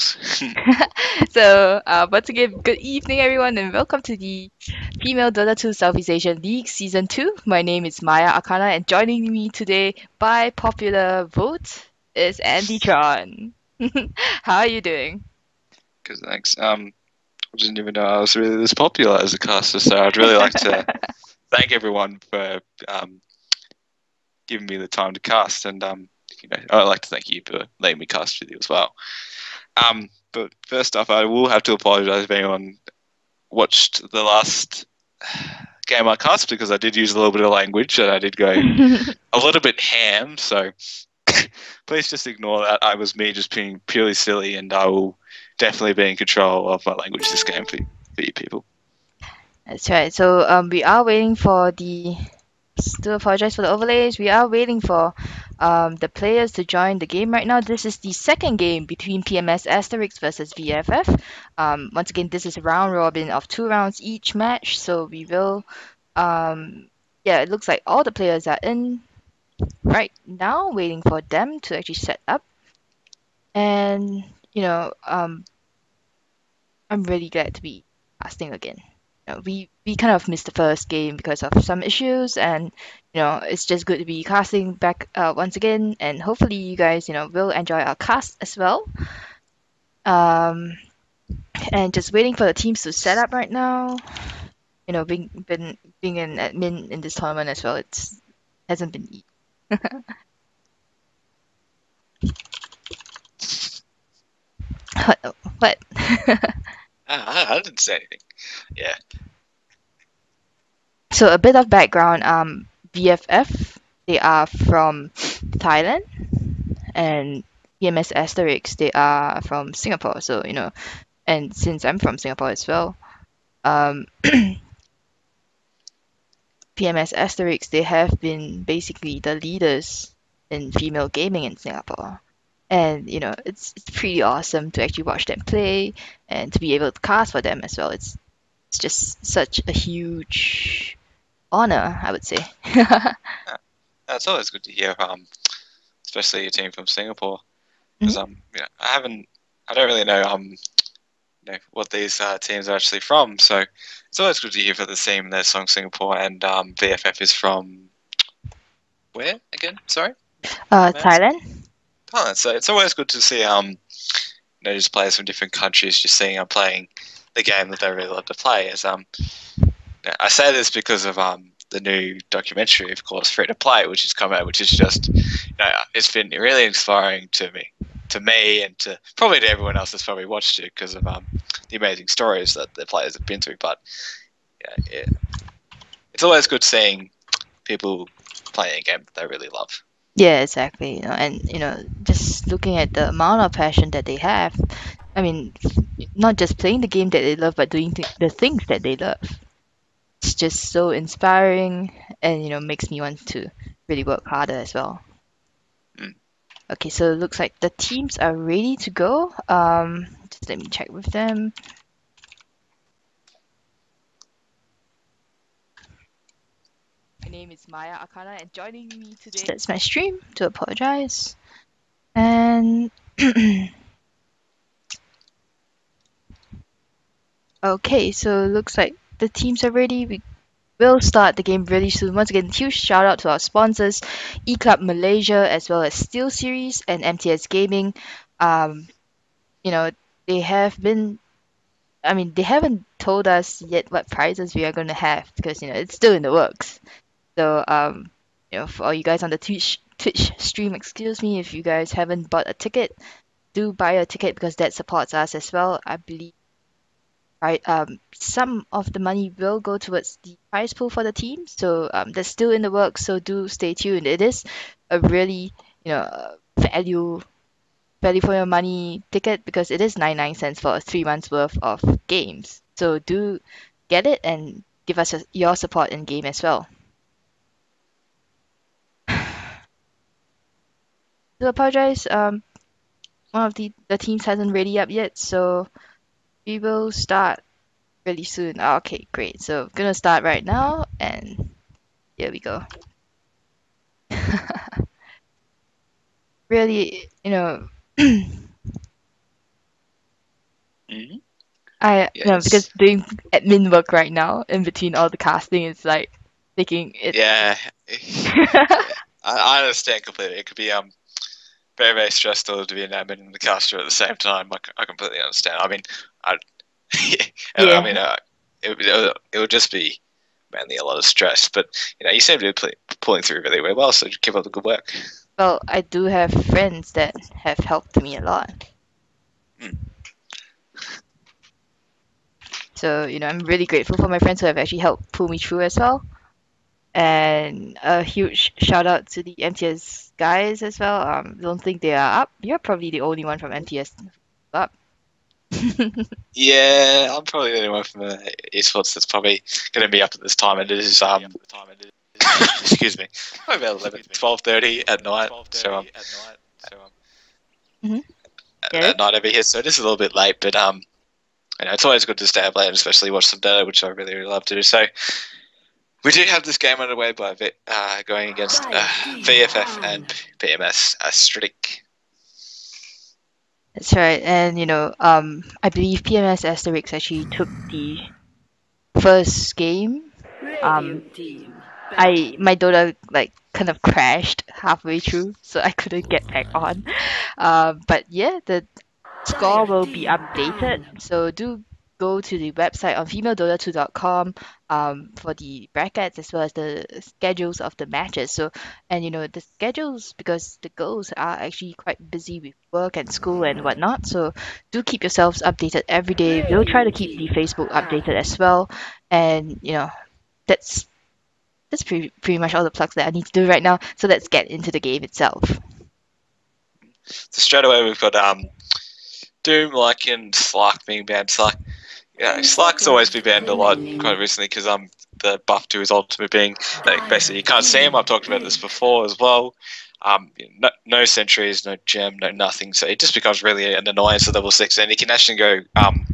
skills. So, once again, good evening, everyone, and welcome to the Female Dota 2 Southeast Asian League Season 2. My name is Maya Arcana, and joining me today by popular vote is Andytron. How are you doing? Because thanks. I didn't even know I was really this popular as a caster, so I'd really like to thank everyone for giving me the time to cast, and I'd like to thank you for letting me cast with you as well. But first off, I will have to apologise if anyone watched the last game I cast, because I did use a little bit of language and I did go a little bit ham, so please just ignore that. I was me just being purely silly, and I will definitely be in control of my language this game for you people. That's right. So, we are waiting for the. Still apologize for the overlays. We are waiting for the players to join the game right now. This is the second game between PMS Asterisk versus VFF. Once again, this is a round robin of 2 rounds each match. So we will, yeah, it looks like all the players are in right now, waiting for them to actually set up. And I'm really glad to be casting again. We kind of missed the first game because of some issues, and it's just good to be casting back once again, and hopefully you guys will enjoy our cast as well. Um, and just waiting for the teams to set up right now. Being an admin in this tournament as well, it's hasn't been easy. What? I didn't say anything. Yeah. So a bit of background. VFF, they are from Thailand, and PMS Asterisk, they are from Singapore. So and since I'm from Singapore as well, um, PMS Asterisk, they have been basically the leaders in female gaming in Singapore. And it's pretty awesome to actually watch them play and to be able to cast for them as well. It's just such a huge honor, I would say. It's always good to hear, especially a team from Singapore, because I don't really know what these teams are actually from. So it's always good to hear for the team that's from Singapore, and VFF is from where again? Sorry. Thailand. Thailand. So it's always good to see just players from different countries just seeing playing the game that they really love to play. As I say this because of the new documentary, of course, Free to Play, which has come out, which is just it's been really inspiring to me, and to probably to everyone else that's probably watched it, because of the amazing stories that the players have been through. But it's always good seeing people playing a game that they really love. Yeah, exactly. And just looking at the amount of passion that they have, I mean, not just playing the game that they love, but doing the things that they love. It's just so inspiring, and makes me want to really work harder as well. Mm. Okay, so it looks like the teams are ready to go. Just let me check with them. My name is Maya Arcana, and joining me today. That's my stream. To apologize. And okay, so it looks like the teams are ready. We will start the game really soon. Once again, huge shout out to our sponsors, eClub Malaysia, as well as Steel Series and MTS Gaming. Um, they have been. I mean, they haven't told us yet what prizes we are going to have, because it's still in the works. So for all you guys on the Twitch stream, excuse me if you guys haven't bought a ticket, do buy a ticket, because that supports us as well. I believe some of the money will go towards the prize pool for the team, so that's still in the works. So do stay tuned. It is a really value for your money ticket, because it is 99 cents for 3 months worth of games. So do get it and give us your support in game as well. Do apologize. One of the teams hasn't ready up yet, so we will start really soon. Okay, great. So gonna start right now, and here we go. Really, Mhm. Because Yes. doing admin work right now in between all the casting is like taking it. Yeah. Yeah. I understand completely. It could be very, very stressful to be an admin and the caster at the same time. I completely understand. I mean, I I Yeah. mean, it would just be mainly a lot of stress. But you seem to be pulling through really, really well. So keep up the good work. Well, I do have friends that have helped me a lot. Mm. So, I'm really grateful for my friends who have actually helped pull me through as well. And a huge shout out to the MTS guys as well. Don't think they are up. You're probably the only one from MTS up. Yeah, I'm probably the only one from esports that's probably going to be up at this time, and it is excuse me, probably about 12:30 at night. So hmm at Gary? night over here, so it is a little bit late, but it's always good to stay up late, and especially watch some Dota, which I really, really love to do. So we do have this game underway by going against VFF and PMS Asterisk. That's right. And I believe PMS Asterisk actually took the first game. Um, my Dota like kind of crashed halfway through, so I couldn't get back on. But yeah, the score will be updated. So do go to the website on femaledota2.com for the brackets as well as the schedules of the matches. So, and the schedules, because the girls are actually quite busy with work and school and whatnot. So do keep yourselves updated every day. We'll try to keep the Facebook updated as well. And that's pretty much all the plugs that I need to do right now. So let's get into the game itself. So straight away we've got Doom, and Slark being banned. Slark's always been banned a lot quite recently because the buff to his ultimate being basically you can't see him. I've talked about this before as well. No sentries, no gem, no nothing. So it just becomes really an annoyance at level 6, and he can actually go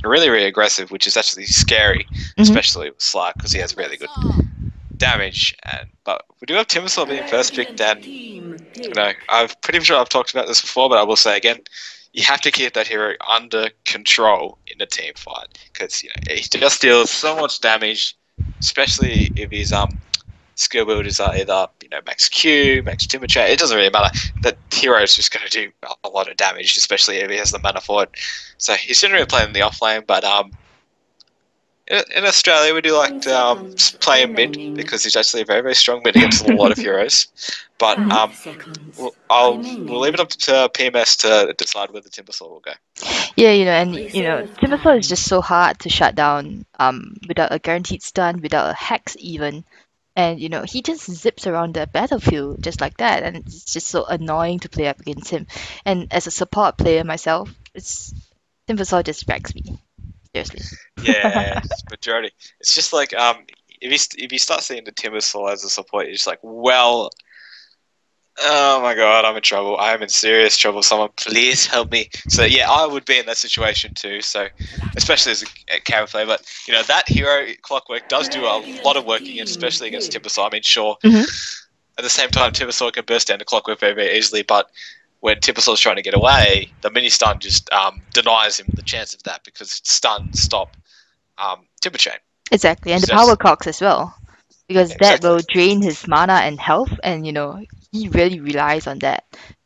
really, really aggressive, which is actually scary, especially with Slark because he has really good damage. But we do have Timbersaw being first picked, and I'm pretty sure I've talked about this before, but I will say again, you have to keep that hero under control in a team fight because he just deals so much damage, especially if his skill builders are either max Q, max Timber Chain. It doesn't really matter. That hero is just going to do a lot of damage, especially if he has the mana for it. So he's generally playing in the off lane, but in Australia, we do like to play him mid because he's actually a very, very strong mid against a lot of heroes. But we'll leave it up to PMS to decide where the Timbersaw will go. Yeah, and Timbersaw is just so hard to shut down without a guaranteed stun, without a hex even. And he just zips around the battlefield just like that, and it's just so annoying to play up against him. And as a support player myself, Timbersaw just wrecks me. Seriously. Yeah, majority. It's just like if you start seeing the Timbersaw as a support, you're just like, well, oh my god, I'm in trouble. I am in serious trouble. Someone please help me. So yeah, I would be in that situation too. So especially as a carry player, but that hero Clockwork does do a lot of work against, especially against Timbersaw. I mean, sure. At the same time, Timbersaw can burst down the Clockwork very, very easily, but when Timbersaw's trying to get away, the mini stun just denies him the chance of that because stuns stop Timber Chain. Exactly, and the power cogs as well, because that will drain his mana and health, and he really relies on that.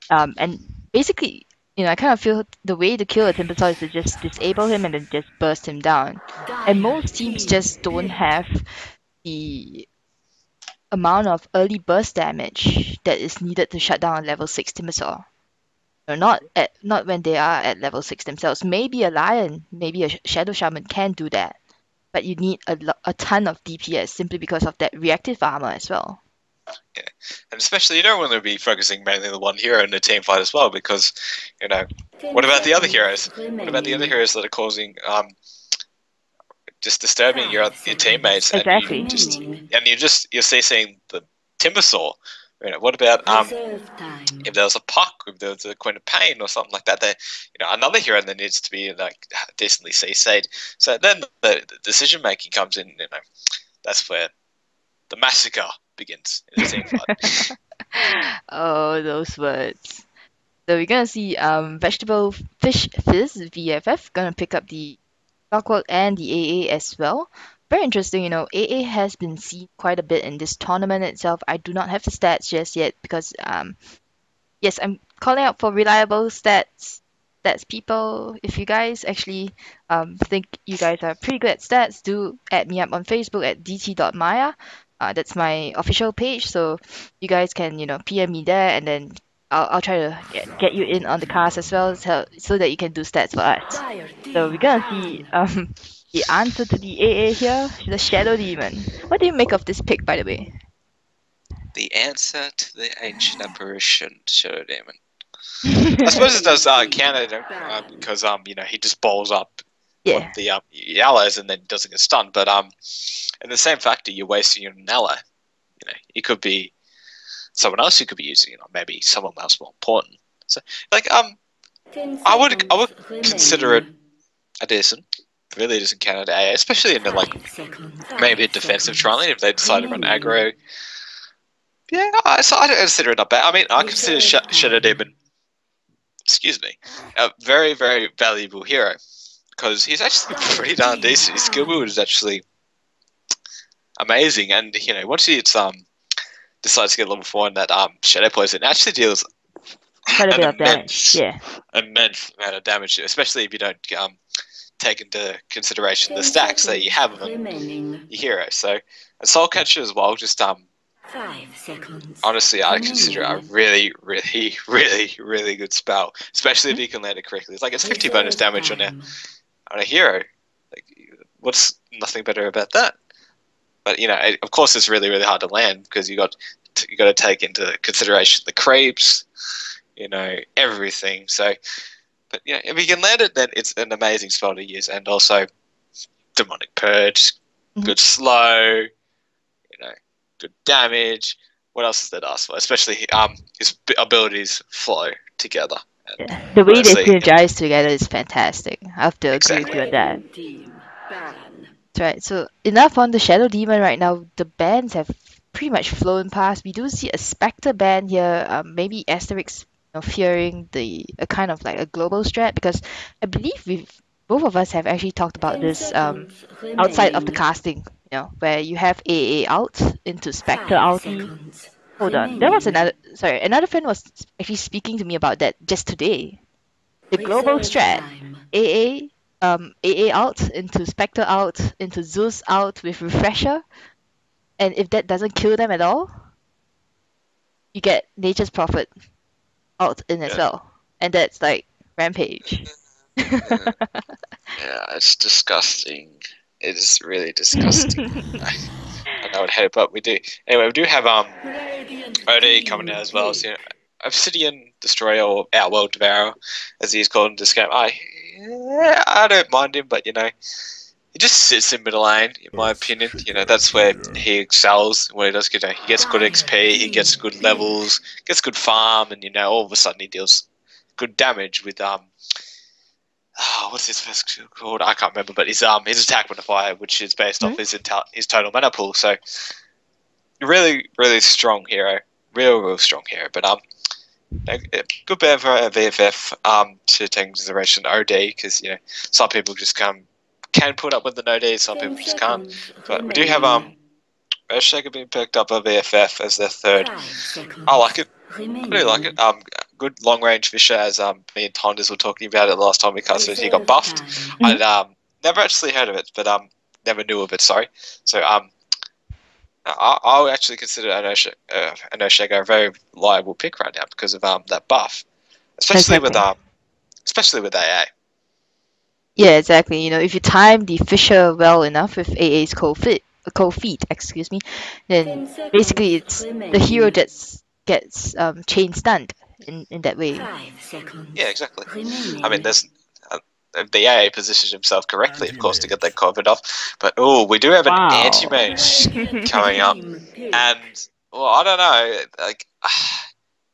And basically, I kind of feel the way to kill a Timbersaw is to just disable him and then just burst him down. And most teams just don't have the amount of early burst damage that is needed to shut down a level 6 Timbersaw. Not when they are at level 6 themselves. Maybe a Lion, maybe a Shadow Shaman can do that, but you need a ton of DPS simply because of that reactive armor as well. Yeah, and especially you don't want to be focusing mainly on the one hero in the team fight as well, because what about the other heroes? What about the other heroes that are causing just disturbing your teammates, Exactly. and you're CCing the Timbersaw. What about if there was a Puck, if there was a Queen of Pain or something like that? There, another hero that needs to be decently CC'd. So then the decision making comes in. That's where the massacre begins in a team fight. Oh, those words. So we're gonna see Vegetable Fish Fizz VFF gonna pick up the Darkworld and the AA as well. Very interesting, AA has been seen quite a bit in this tournament itself. I do not have the stats just yet because yes, I'm calling out for reliable stats people. If you guys actually think you guys are pretty good at stats, do add me up on Facebook at dt.maya. That's my official page, so you guys can PM me there, and then I'll try to get you in on the cast as well, so that you can do stats for us. So we're gonna see the answer to the AA here, the Shadow Demon. What do you make of this pick, by the way? The answer to the ancient apparition, Shadow Demon. I suppose it does Canada because he just bowls up one Yeah. of the allies and then doesn't get stunned. But in the same factor, you're wasting an ally. It could be someone else you could be using it on, maybe someone else more important. So I would consider it a decent, really decent Canada AA, especially in maybe a defensive trialing if they decide to run aggro. Yeah, so I don't consider it not bad. I mean, I consider Shadow Demon, excuse me, a very, very valuable hero because he's actually pretty darn decent. His skill build is actually amazing, and once he decides to get level 4 in that Shadow Poison, it actually deals Quite a bit of damage. Yeah. immense amount of damage, especially if you don't take into consideration the stacks that you have on your hero. So, and Soul Catcher as well, just 5 seconds. honestly, I consider it a really, really, really, really good spell, especially if you can land it correctly. It's 50 bonus damage on a hero. What's nothing better about that? But of course, it's really, really hard to land because you got to take into consideration the creeps, everything. So, but if you can land it, then it's an amazing spell to use, and also Demonic Purge, good slow, good damage. What else is there to ask for? Especially his abilities flow together. Yeah. The way they synergize together is fantastic. I have to agree with you on that. That's right. So enough on the Shadow Demon right now. The bans have pretty much flown past. We do see a Spectre ban here. Maybe Asterisk fearing a kind of like a global strat, because I believe both of us have actually talked about this outside of the casting. Where you have AA out into Spectre ulti. Hold on, there was another friend was actually speaking to me about that just today. The global strat, AA out into Spectre out into Zeus out with Refresher, and if that doesn't kill them at all, you get Nature's Prophet out in as well, and that's like Rampage. Yeah, it's disgusting. It is really disgusting. I would hate it, but we do. Anyway, we do have OD coming out as well. So, Obsidian Destroyer, or Outworld Devourer, as he's called in this game. I don't mind him, but he just sits in middle lane, in my opinion. That's where he excels. When he does he gets good XP, he gets good levels, gets good farm, and all of a sudden he deals good damage with what's his first skill called? I can't remember, but his attack modifier, which is based off his total mana pool. So really, really strong hero, real strong hero. But good ban for VFF to take into consideration OD, because some people just can put up with the OD, some people just can't. But we do have Earthshaker being picked up by VFF as their third. I like it. I do like it. Good long range Fisher, as me and Tonders were talking about it last time we casted. He got buffed. I'd never actually heard of it, but never knew of it. Sorry. So I'll actually consider an Earthshaker a very reliable pick right now because of that buff, especially with AA. Yeah, exactly. If you time the Fisher well enough with AA's cold feet, excuse me, then basically it's the hero that gets chain stunned in that way. 5 seconds. Yeah, exactly. I mean, there's the AA positions himself correctly, of course, to get that COVID off. But we do have an anti-mage coming up, and I don't know.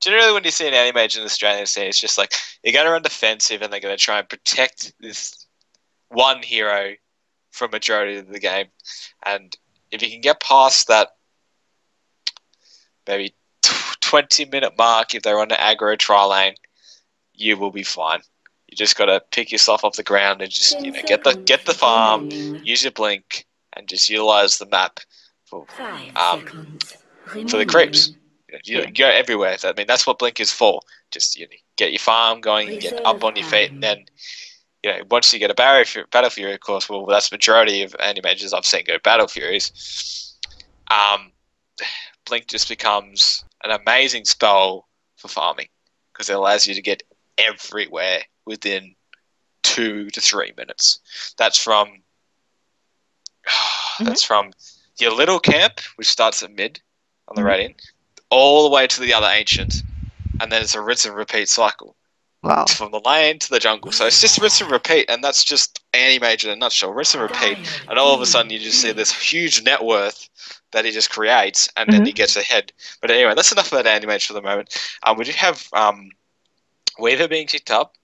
Generally, when you see an anti-mage in the Australian scene, it's just you're going to run defensive, and they're going to try and protect this one hero for a majority of the game. And if you can get past that, maybe 20-minute mark, if they're on the aggro trial lane, you will be fine. You just got to pick yourself off the ground and just get the farm, use your blink, and just utilize the map for 5 seconds. the creeps. You go everywhere. I mean, that's what blink is for. Just get your farm going, get up on your feet, and then once you get a battle fury, of course. Well, that's the majority of anti-mages I've seen go battle furies. Blink just becomes an amazing spell for farming because it allows you to get everywhere within 2 to 3 minutes. That's from your little camp, which starts at mid on the radiant, all the way to the other ancient, and then it's a rinse and repeat cycle. Wow. It's from the lane to the jungle. So it's just rinse and repeat, and that's just anti-mage in a nutshell. Rinse and repeat, and all of a sudden you just see this huge net worth that he just creates, and then he gets ahead. But anyway, that's enough about anti-mage for the moment. We do have Weaver being kicked up.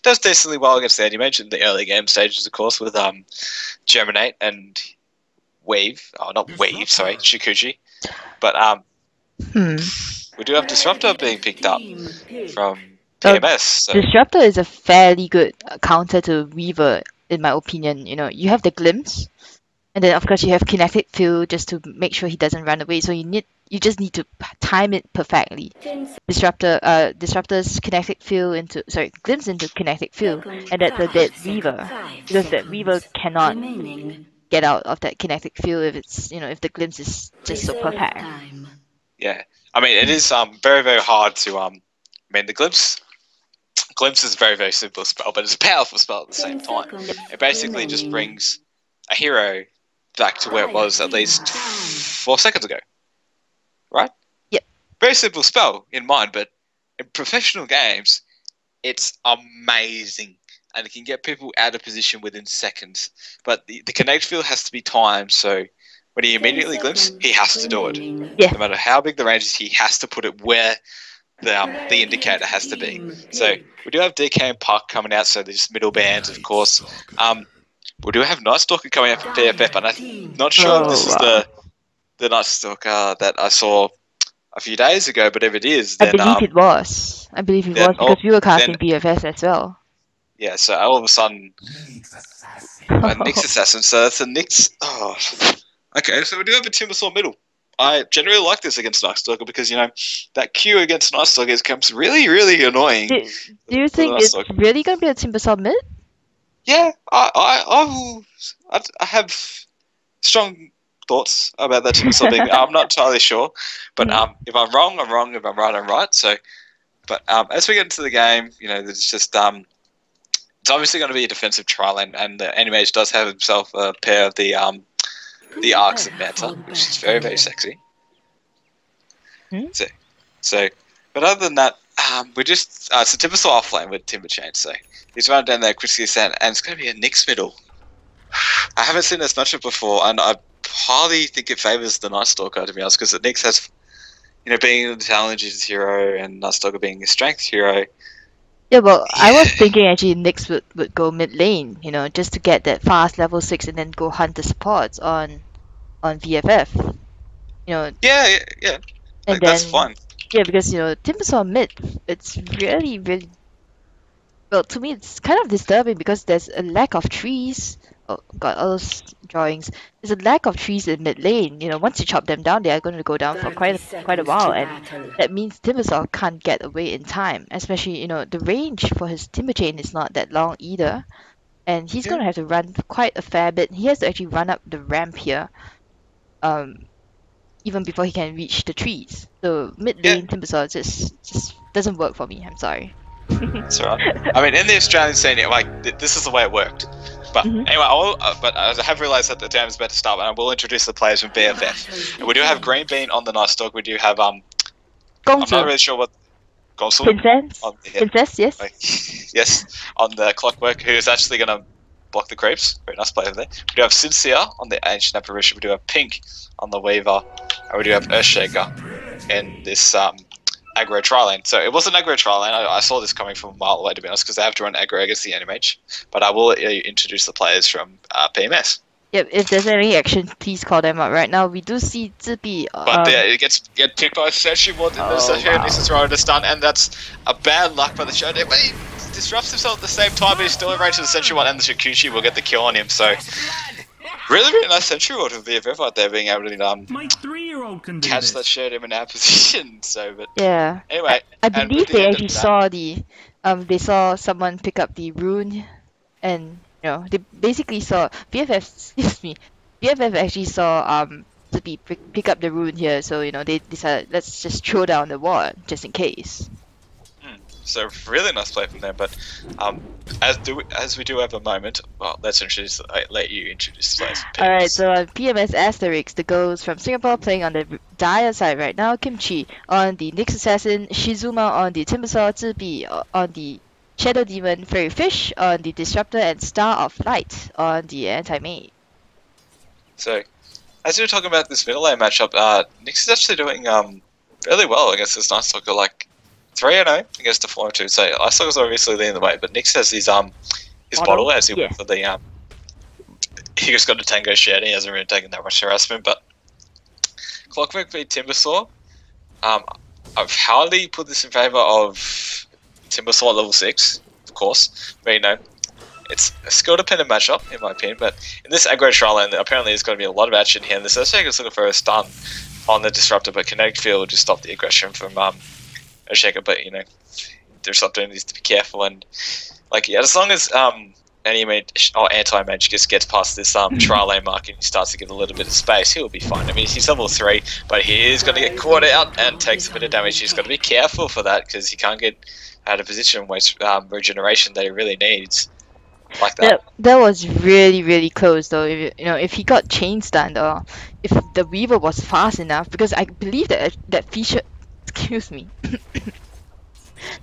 Does decently well against the anti-mage in the early game stages, of course, with Germinate and Weave. Oh, not Weave, sorry, Shikuchi. But we do have Disruptor being picked up from PMS. So. Disruptor is a fairly good counter to Weaver, in my opinion. You have the glimpse, and then of course you have kinetic field just to make sure he doesn't run away. So you just need to time it perfectly. Disruptor's kinetic field glimpse into kinetic field, and that's a dead Weaver because that Weaver cannot get out of that kinetic field if it's if the glimpse is just so perfect. Yeah, I mean it is very, very hard to I mean the glimpse is a very, very simple spell, but it's a powerful spell at the same time. It basically just brings a hero back to where it was at least 4 seconds ago. Right? Yep. Very simple spell in mind, but in professional games, it's amazing. And it can get people out of position within seconds. But the connect field has to be timed, so when he immediately glimpses, he has to do it. Yeah. No matter how big the range is, he has to put it where the indicator has to be. So we do have DK and Puck coming out, so there's middle bands, of course. We do have Night Stalker coming out from VFF, and I'm not sure if this is the Night Stalker that I saw a few days ago, but if it is, then I believe it was. Because we were casting VFS as well. Yeah, so all of a sudden, a Nyx Assassin. So that's a Nyx. Oh, okay. So we do have a Timbersaw middle. I generally like this against Night Stalker because that Q against Night Stalker becomes really, really annoying. Do you think it's really going to be a Timbersaw mid? Yeah, I have strong thoughts about that Timbersaw being. I'm not entirely sure, but if I'm wrong, I'm wrong. If I'm right, I'm right. So, but as we get into the game, there's just it's obviously going to be a defensive trial, and the Anti-Mage does have himself a pair of the Arcs of Manta, which is very, very sexy. So, but other than that, we're just so Timbersaw offlane with Timber Chain. So he's running down there, critically sand, and it's going to be a Nyx middle. I haven't seen this much of before, and I hardly think it favors the Night Stalker, to be honest, because the Nyx has, being an intelligence hero and Night Stalker being a strength hero. Yeah, well, I was thinking actually Nyx would go mid lane, just to get that fast level 6 and then go hunt the supports on VFF. Yeah. And that's then, fun. Yeah, because Timbersaw mid, it's really, really. Well, to me, it's kind of disturbing because there's a lack of trees. Oh God, all those drawings. There's a lack of trees in mid lane. Once you chop them down, they are going to go down for quite a while, and that means Timbersaw can't get away in time. Especially, the range for his Timber Chain is not that long either, and he's going to have to run quite a fair bit. He has to actually run up the ramp here, even before he can reach the trees. So mid lane Timbersaw just doesn't work for me. I'm sorry. That's right. I mean, in the Australian scene, this is the way it worked. But anyway, but I have realised that the game is about to start, and I will introduce the players from BFF. And we do have Green Bean on the Night Stalk. We do have I'm not really sure what Gonsul. Princess, yes. Yes, on the Clockwork, who is actually going to block the creeps. Very nice player there. We do have Sincere on the Ancient Apparition. We do have Pink on the Weaver, and we do have Earthshaker in this aggro trial lane. So it was an aggro trial lane. I saw this coming from a mile away, to be honest, because they have to run aggro against the Anti-Mage. But I will introduce the players from PMS. Yep, if there's any action, please call them out. Right now, we do see Zibi. But it gets picked by Senshu more than the Senshu needs to throw in a stun, and that's a bad luck by the Shodan. But he disrupts himself at the same time, but he's still in range of the Senshu one, and the Shikuchi will get the kill on him. So really, really nice Senshu order of VFF out there being able to My 3-year-old can do catch this. that Shodan in our position. So, but Yeah. anyway, I and believe with the they end of actually that- saw they saw someone pick up the rune, and they basically saw VFF. Excuse me, VFF actually saw Zibi pick up the rune here, so they decided, let's just throw down the ward just in case. So really nice play from them, but as we do have a moment, well, let you introduce the players. Alright, so on PMS Asterisk, the girls from Singapore playing on the Dire side right now. Kimchi on the Nyx Assassin, Shizuma on the Timbersaw, Zibi on the Shadow Demon, Fairy Fish on the Disruptor, and Star of Light on the Anti-Mage. So, as we were talking about this middle lane matchup, Nyx is actually doing really well against this Night Stalker, like 3-0 against the 4-2. So Night Stalker's obviously leading the way, but Nyx has his bottle as he went for the he just got a Tango Shed. He hasn't really taken that much harassment, but Clockwork v Timbersaw. I've hardly put this in favour of Timbersaw at level 6, of course, but it's a skill dependent matchup in my opinion, but in this aggro trial lane, apparently there's going to be a lot of action here, and the Surgeon is looking for a stun on the Disruptor, but Kinetic Field will just stop the aggression from Osheka, but Disruptor needs to be careful, and as long as any-mage or anti-mage just gets past this trial lane mark and he starts to get a little bit of space, he'll be fine. I mean, he's level 3, but he is going to get caught out and takes a bit of damage. He's got to be careful for that because he can't get out of position and waste regeneration that he really needs. Like that. That was really, really close though. If he got chain stunned, or if the Weaver was fast enough, because I believe that Fisher, excuse me,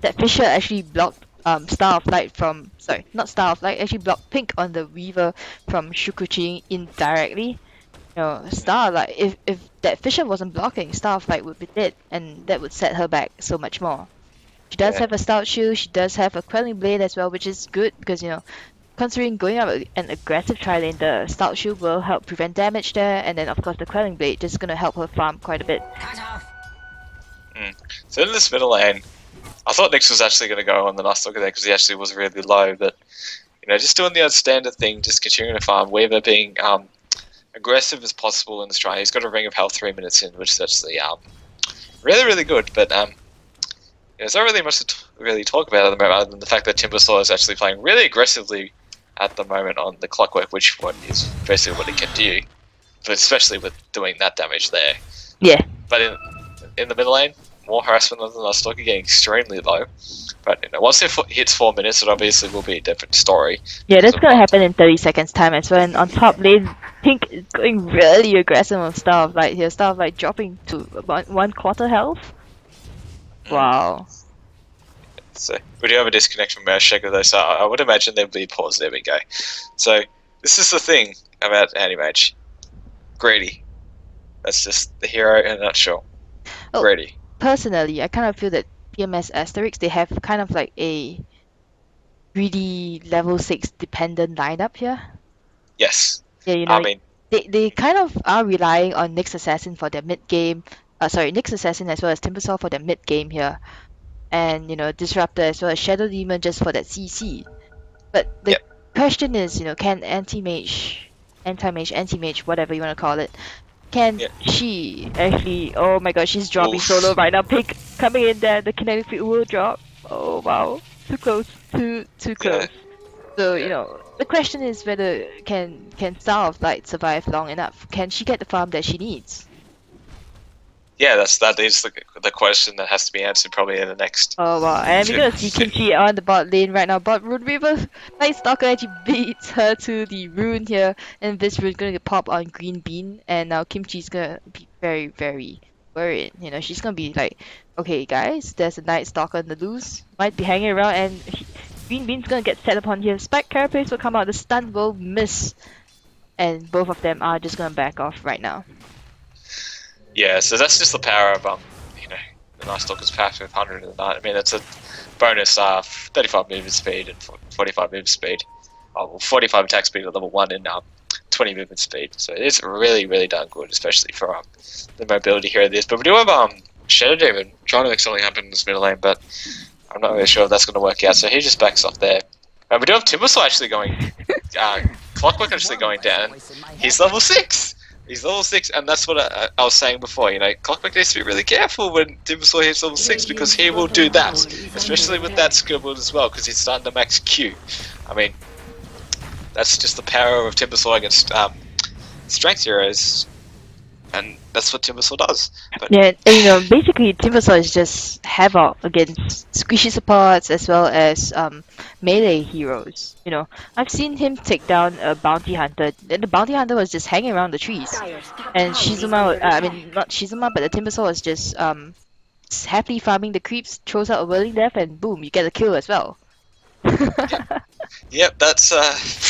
that Fisher actually blocked Star of Light from, sorry, not Star of Light, actually blocked Pink on the Weaver from Shukuchi indirectly. Star of Light, if that Fisher wasn't blocking, Star of Light would be dead, and that would set her back so much more. She does have a Stout Shield, she does have a Quelling Blade as well, which is good because, considering going up an aggressive tri-lane, the Stout Shield will help prevent damage there, and then of course the Quelling Blade just gonna help her farm quite a bit. So in this middle lane, I thought Nyx was actually going to go on the Night Stalker there because he actually was really low, but just doing the standard thing, just continuing to farm. Weaver being aggressive as possible in this try. He's got a Ring of Health 3 minutes in, which is actually really, really good, but there's not really much to really talk about at the moment other than the fact that Timbersaw is actually playing really aggressively at the moment on the Clockwork, which is basically what it can do, but especially with doing that damage there. Yeah. But in the middle lane, more harassment than the Night Stalker, getting extremely low. But once it hits 4 minutes, it obviously will be a different story. Yeah, that's gonna happen in 30 seconds time as well. And on top lane, Pink is going really aggressive on Star of Light here. Star of Light dropping to about 1/4 health. Wow. So we do have a disconnect from Osheka though, so I would imagine there'll be a pause. There we go. So this is the thing about Anti-Mage. Greedy. That's just the hero in a nutshell. Oh. Greedy. Personally, I kind of feel that PMS Asterisk, they have kind of like a greedy level 6 dependent lineup here. Yes. Yeah, I mean, they kind of are relying on Nyx Assassin for their mid game. Nyx Assassin as well as Timbersaw for their mid game here, and Disruptor as well as Shadow Demon just for that CC. But the question is, can anti-mage, whatever you want to call it, can she actually? Oh my god, she's dropping solo right now. Pink coming in there, the kinetic field will drop. Oh wow, too close, too close. So the question is whether can Star of Light survive long enough? Can she get the farm that she needs? Yeah, that is the question that has to be answered probably in the next. Oh wow, and we're gonna see Kimchi on the bot lane right now, but Rune Weaver Night Stalker actually beats her to the rune here, and this rune's gonna get popped on Green Bean, and now Kimchi's gonna be very, very worried. She's gonna be like, okay guys, there's a Night Stalker in the loose, might be hanging around, and Green Bean's gonna get set upon here. Spike Carapace will come out, the stun will miss, and both of them are just gonna back off right now. Yeah, so that's just the power of the Night Stalker's passive 100 in the night. I mean, that's a bonus 35 movement speed and 45 movement speed. 45 attack speed at level 1 and 20 movement speed. So it's really, really darn good, especially for the mobility here of this. But we do have Shadow Demon trying to make something happen in this middle lane, but I'm not really sure if that's going to work out. So he just backs off there. We do have Timbersaw actually going, Clockwork actually going down. He's level 6! He's level 6, and that's what I was saying before, you know, Clockwork needs to be really careful when Timbersaw hits level 6, because he will do that, especially with that skill build as well, because he's starting to max Q. I mean, that's just the power of Timbersaw against strength heroes, and that's what Timbersaw does. But Yeah, and you know, basically Timbersaw is just havoc against squishy supports as well as melee heroes. You know, I've seen him take down a bounty hunter, and the bounty hunter was just hanging around the trees, and Shizuma, I mean not Shizuma, but the Timbersaw was just happily farming the creeps, throws out a whirling death, and boom, you get a kill as well. Yep, that's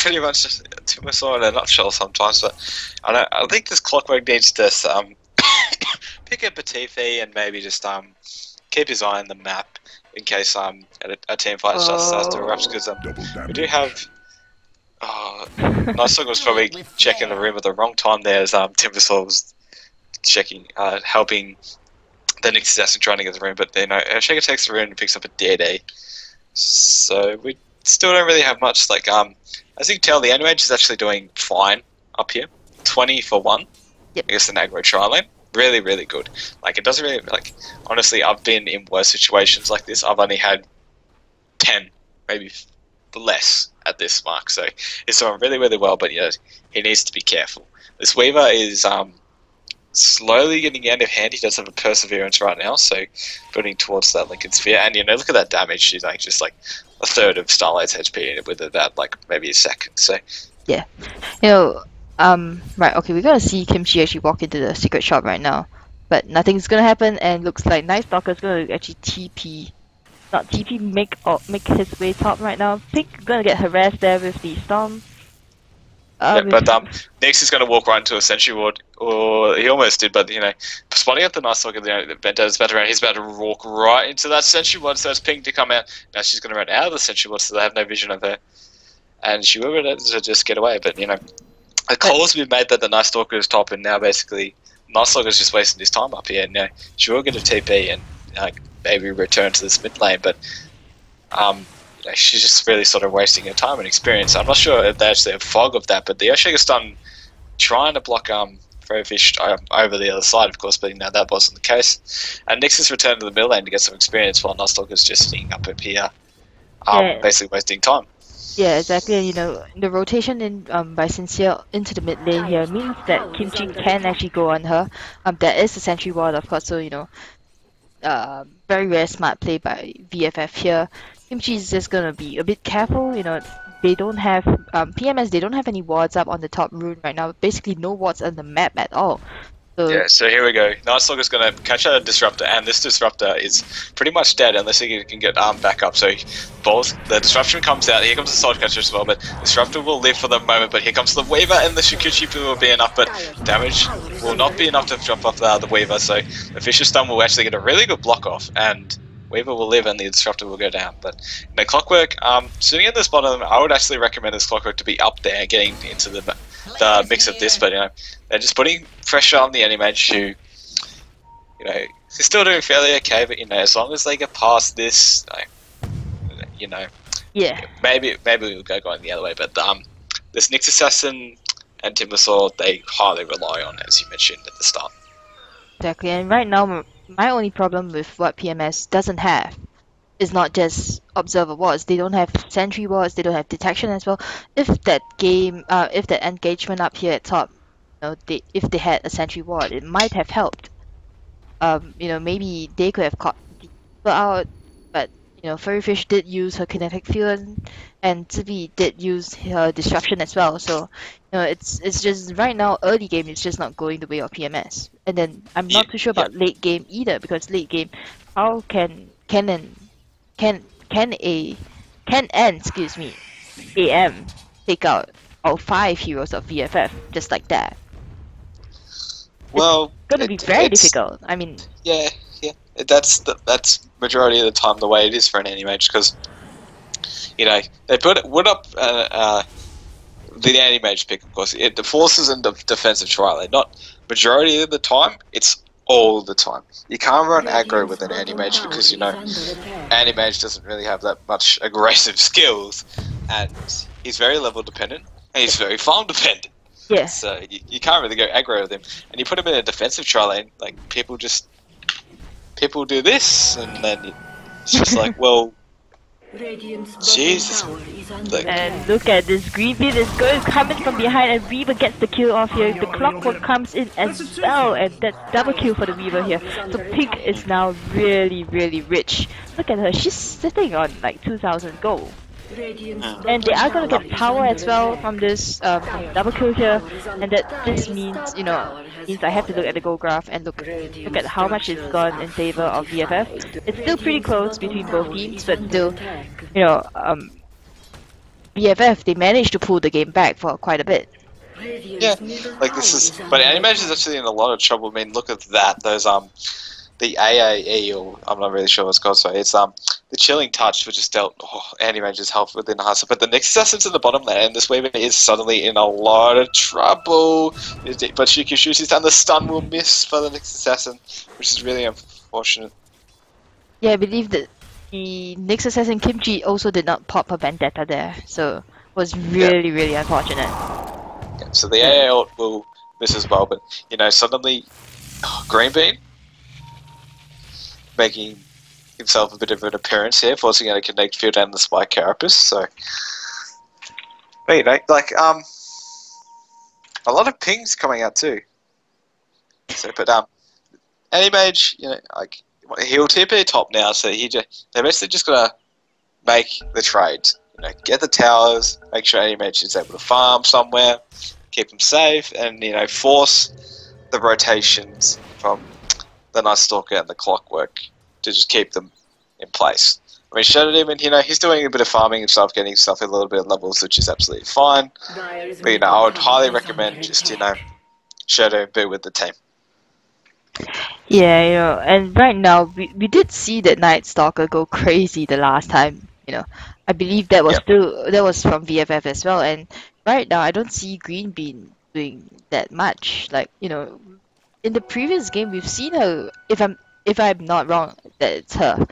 pretty much just Timbersaw in a nutshell sometimes, but I think this Clockwork needs to pick up a TV and maybe just keep his eye on the map in case a team fight starts to erupt, because we do have Nice was probably checking the room at the wrong time there as Timbersaw was checking, helping the Nyx Assassin trying to get the room, but then Shaker takes the room and picks up a DD. So we still don't really have much. Like, as you can tell, the Animage is actually doing fine up here. 20 for 1. Yep. I guess an aggro tri-lane. Really, really good. Like, it doesn't really, like, honestly, I've been in worse situations like this. I've only had 10, maybe less at this mark. So he's doing really, really well, but, you know, he needs to be careful. This Weaver is slowly getting out of hand. He does have a Perseverance right now, so putting towards that Lincoln Sphere. And, you know, look at that damage. She's like just like a third of Starlight's HP in it with about like maybe a second. So yeah, you know, right, okay, we're gonna see Kimchi actually walk into the secret shop right now, but nothing's gonna happen, and looks like Night Stalker's gonna actually TP, not TP, make his way top right now. Pink gonna get harassed there with the storm. yeah, but Nyx is going to walk right into a Sentry Ward, or he almost did, but, you know, spotting up the Night Stalker, you know, the Vendetta's about to run, he's about to walk right into that Sentry Ward, so it's Pink to come out. Now she's going to run out of the Sentry Ward, so they have no vision of her, and she will be able to just get away, but, you know, a call has been made that the Night Stalker is top, and now basically Night Stalker is just wasting his time up here, and, you know, she will get a TP and maybe return to this mid lane, but you know, she's just really sort of wasting her time and experience. I'm not sure if they actually have fog of that, but the Earthshaker's done trying to block Fish over the other side, of course, but, you know, that wasn't the case. And Nyx has returned to the middle lane to get some experience, while Night Stalker's just sitting up here, basically wasting time. Yeah, exactly. And, you know, the rotation in by Sincere into the mid lane here means that Kimchi can actually go on her. There is a Sentry Ward, of course, so, you know, very, very smart play by VFF here. Kimchi is just gonna be a bit careful, you know. They don't have PMS. They don't have any wards up on the top rune right now. Basically, no wards on the map at all. So yeah, so here we go. Night Stalker's going to catch a Disruptor, and this Disruptor is pretty much dead unless he can get back up. So the Disruption comes out. Here comes the Soul Catcher as well, but Disruptor will live for the moment. But here comes the Weaver, and the Shikuchi will be enough, but damage will not be enough to jump off the Weaver. So the Fisher Stun will actually get a really good block off, and Weaver will live and the Disruptor will go down. But the Clockwork, sitting at this bottom, I would actually recommend this Clockwork to be up there, getting into the mix of this. But, you know, they're just putting pressure on the Animage, who, you know, they're still doing fairly okay. But, you know, as long as they get past this, you know, yeah, maybe we'll go going the other way. But this Nyx Assassin and Timbersaw, they highly rely on, as you mentioned at the start. exactly. And right now, my only problem with what PMS doesn't have is not just Observer wards. They don't have Sentry wards. They don't have Detection as well. If that engagement up here at top, you know, if they had a Sentry ward, it might have helped. You know, maybe they could have caught people out, but, you know, Furryfish did use her Kinetic Field, and Zibi did use her Disruption as well. So, you know, it's just right now, early game, it's just not going the way of PMS. And then I'm not too sure about late game either, because late game, how can AM take out all 5 heroes of VFF just like that? Well, it's gonna be very difficult. I mean, yeah, that's majority of the time the way it is for an Animage, because, you know, they put up the anti-mage pick, of course, it forces into defensive tri-lane. Not majority of the time, it's all the time. You can't run aggro with an anti-mage because, you know, anti-mage doesn't really have that much aggressive skills, and he's very level dependent, and he's very farm dependent. Yeah. So you can't really go aggro with him. And you put him in a defensive tri-lane, like, people do this, and then it's just like, well, Jesus. Like, And look at this, green bean is going coming from behind, and Weaver gets the kill off here. The clockwork comes in as well, and that's double kill for the Weaver here. So Pink is now really, really rich. Look at her, she's sitting on like 2,000 gold. And they are going to get power as well from this double kill here, and that just means, you know, I have to look at the gold graph and look at how much it's gone in favor of VFF. It's still pretty close between both teams, but still, you know, VFF, they managed to pull the game back for quite a bit. yeah, like this is, but Anti-Mage is actually in a lot of trouble. I mean, look at that. Those the AAE, or I'm not really sure what it's called. So it's the Chilling Touch, which is dealt Anti-Mage's health within the hustle. But the Nexus Assassin's in the bottom lane, and this Weaver is suddenly in a lot of trouble. But Shikishu's done the stun will miss for the Nexus Assassin, which is really unfortunate. Yeah, I believe that the Nexus Assassin Kimchi also did not pop a Vendetta there, so was really, really unfortunate. Yeah, so the AA ult will miss as well, but you know, suddenly Green Bean making himself a bit of an appearance here, forcing out a connect field and the spike carapace. So, but, you know, like a lot of pings coming out too. So, but Anti-Mage, you know, like he'll TP top now, so they're basically just gonna make the trades. You know, get the towers, make sure Anti-Mage is able to farm somewhere, keep them safe, and you know, force the rotations from the Night Stalker and the Clockwork to just keep them in place. I mean, Shadow Demon, you know, he's doing a bit of farming himself, getting stuff a little bit of levels, which is absolutely fine. But you know, I would highly recommend just, you know, Shadow be with the team. Yeah, you know, and right now we did see that Night Stalker go crazy the last time. You know, I believe that was from VFF as well. And right now, I don't see Green Bean doing that much. Like, you know, in the previous game, we've seen her. If I'm not wrong, that it's her.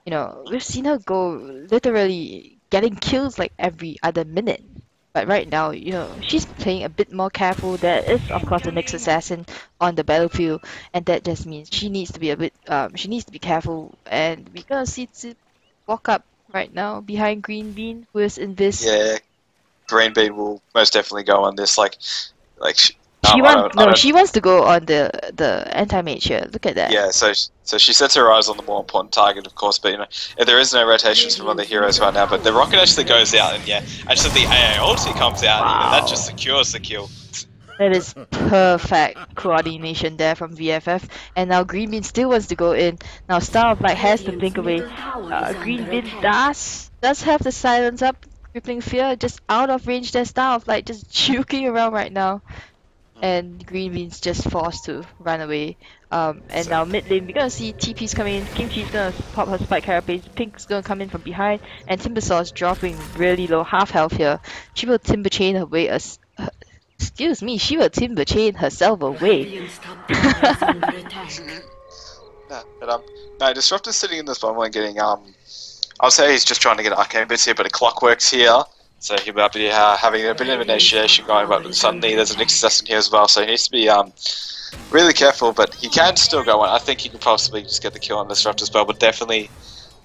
You know, we've seen her go literally getting kills like every other minute. But right now, you know, she's playing a bit more careful. There is, of course, the Nexus Assassin on the battlefield, and that just means she needs to be a bit, she needs to be careful. And we're gonna see Zip walk up right now behind Green Bean, who is in this. Yeah, Green Bean will most definitely go on this. She wants to go on the anti-mage here. Look at that. Yeah, so she sets her eyes on the more important target, of course. But you know, there is no rotations from other heroes right now. But the rocket actually goes out, and yeah, actually the AA ulti comes out, and that just secures the kill. That is perfect coordination there from VFF. And now Green Bean still wants to go in. Now Star of Light has to blink away. Green Bean does have the silence up. Crippling Fear just out of range. There's Star of Light just juking around right now. And Green Bean's just forced to run away. And now mid lane, we're gonna see TP's coming in. Kimchi's gonna pop her spike carapace. Pink's gonna come in from behind. And Timbersaw's dropping really low, half health here. She will Timber Chain her way. Excuse me, she will Timber Chain herself away. No, Disruptor's sitting in this bottom lane getting I'll say he's just trying to get Arcane bits here, but a Clockwork's here. So he might be having a bit of initiation going, but suddenly there's a Nexus Assassin here as well, so he needs to be really careful, but he can still go on. I think he could possibly just get the kill on Disrupt as well, but definitely,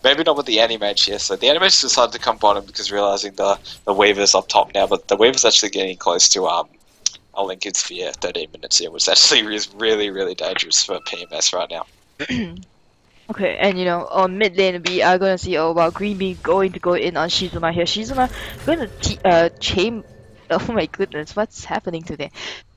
maybe not with the Anti-Mage here. So the Anti-Mage decided to come bottom because realizing the Weaver's up top now, but the Weaver's actually getting close to Lincoln's Sphere 13 minutes here, which actually is really, really dangerous for PMS right now. Okay, and you know, on mid lane we are gonna see Green Bean going to go in on Shizuma here. Shizuma going to chain. Oh my goodness, what's happening today?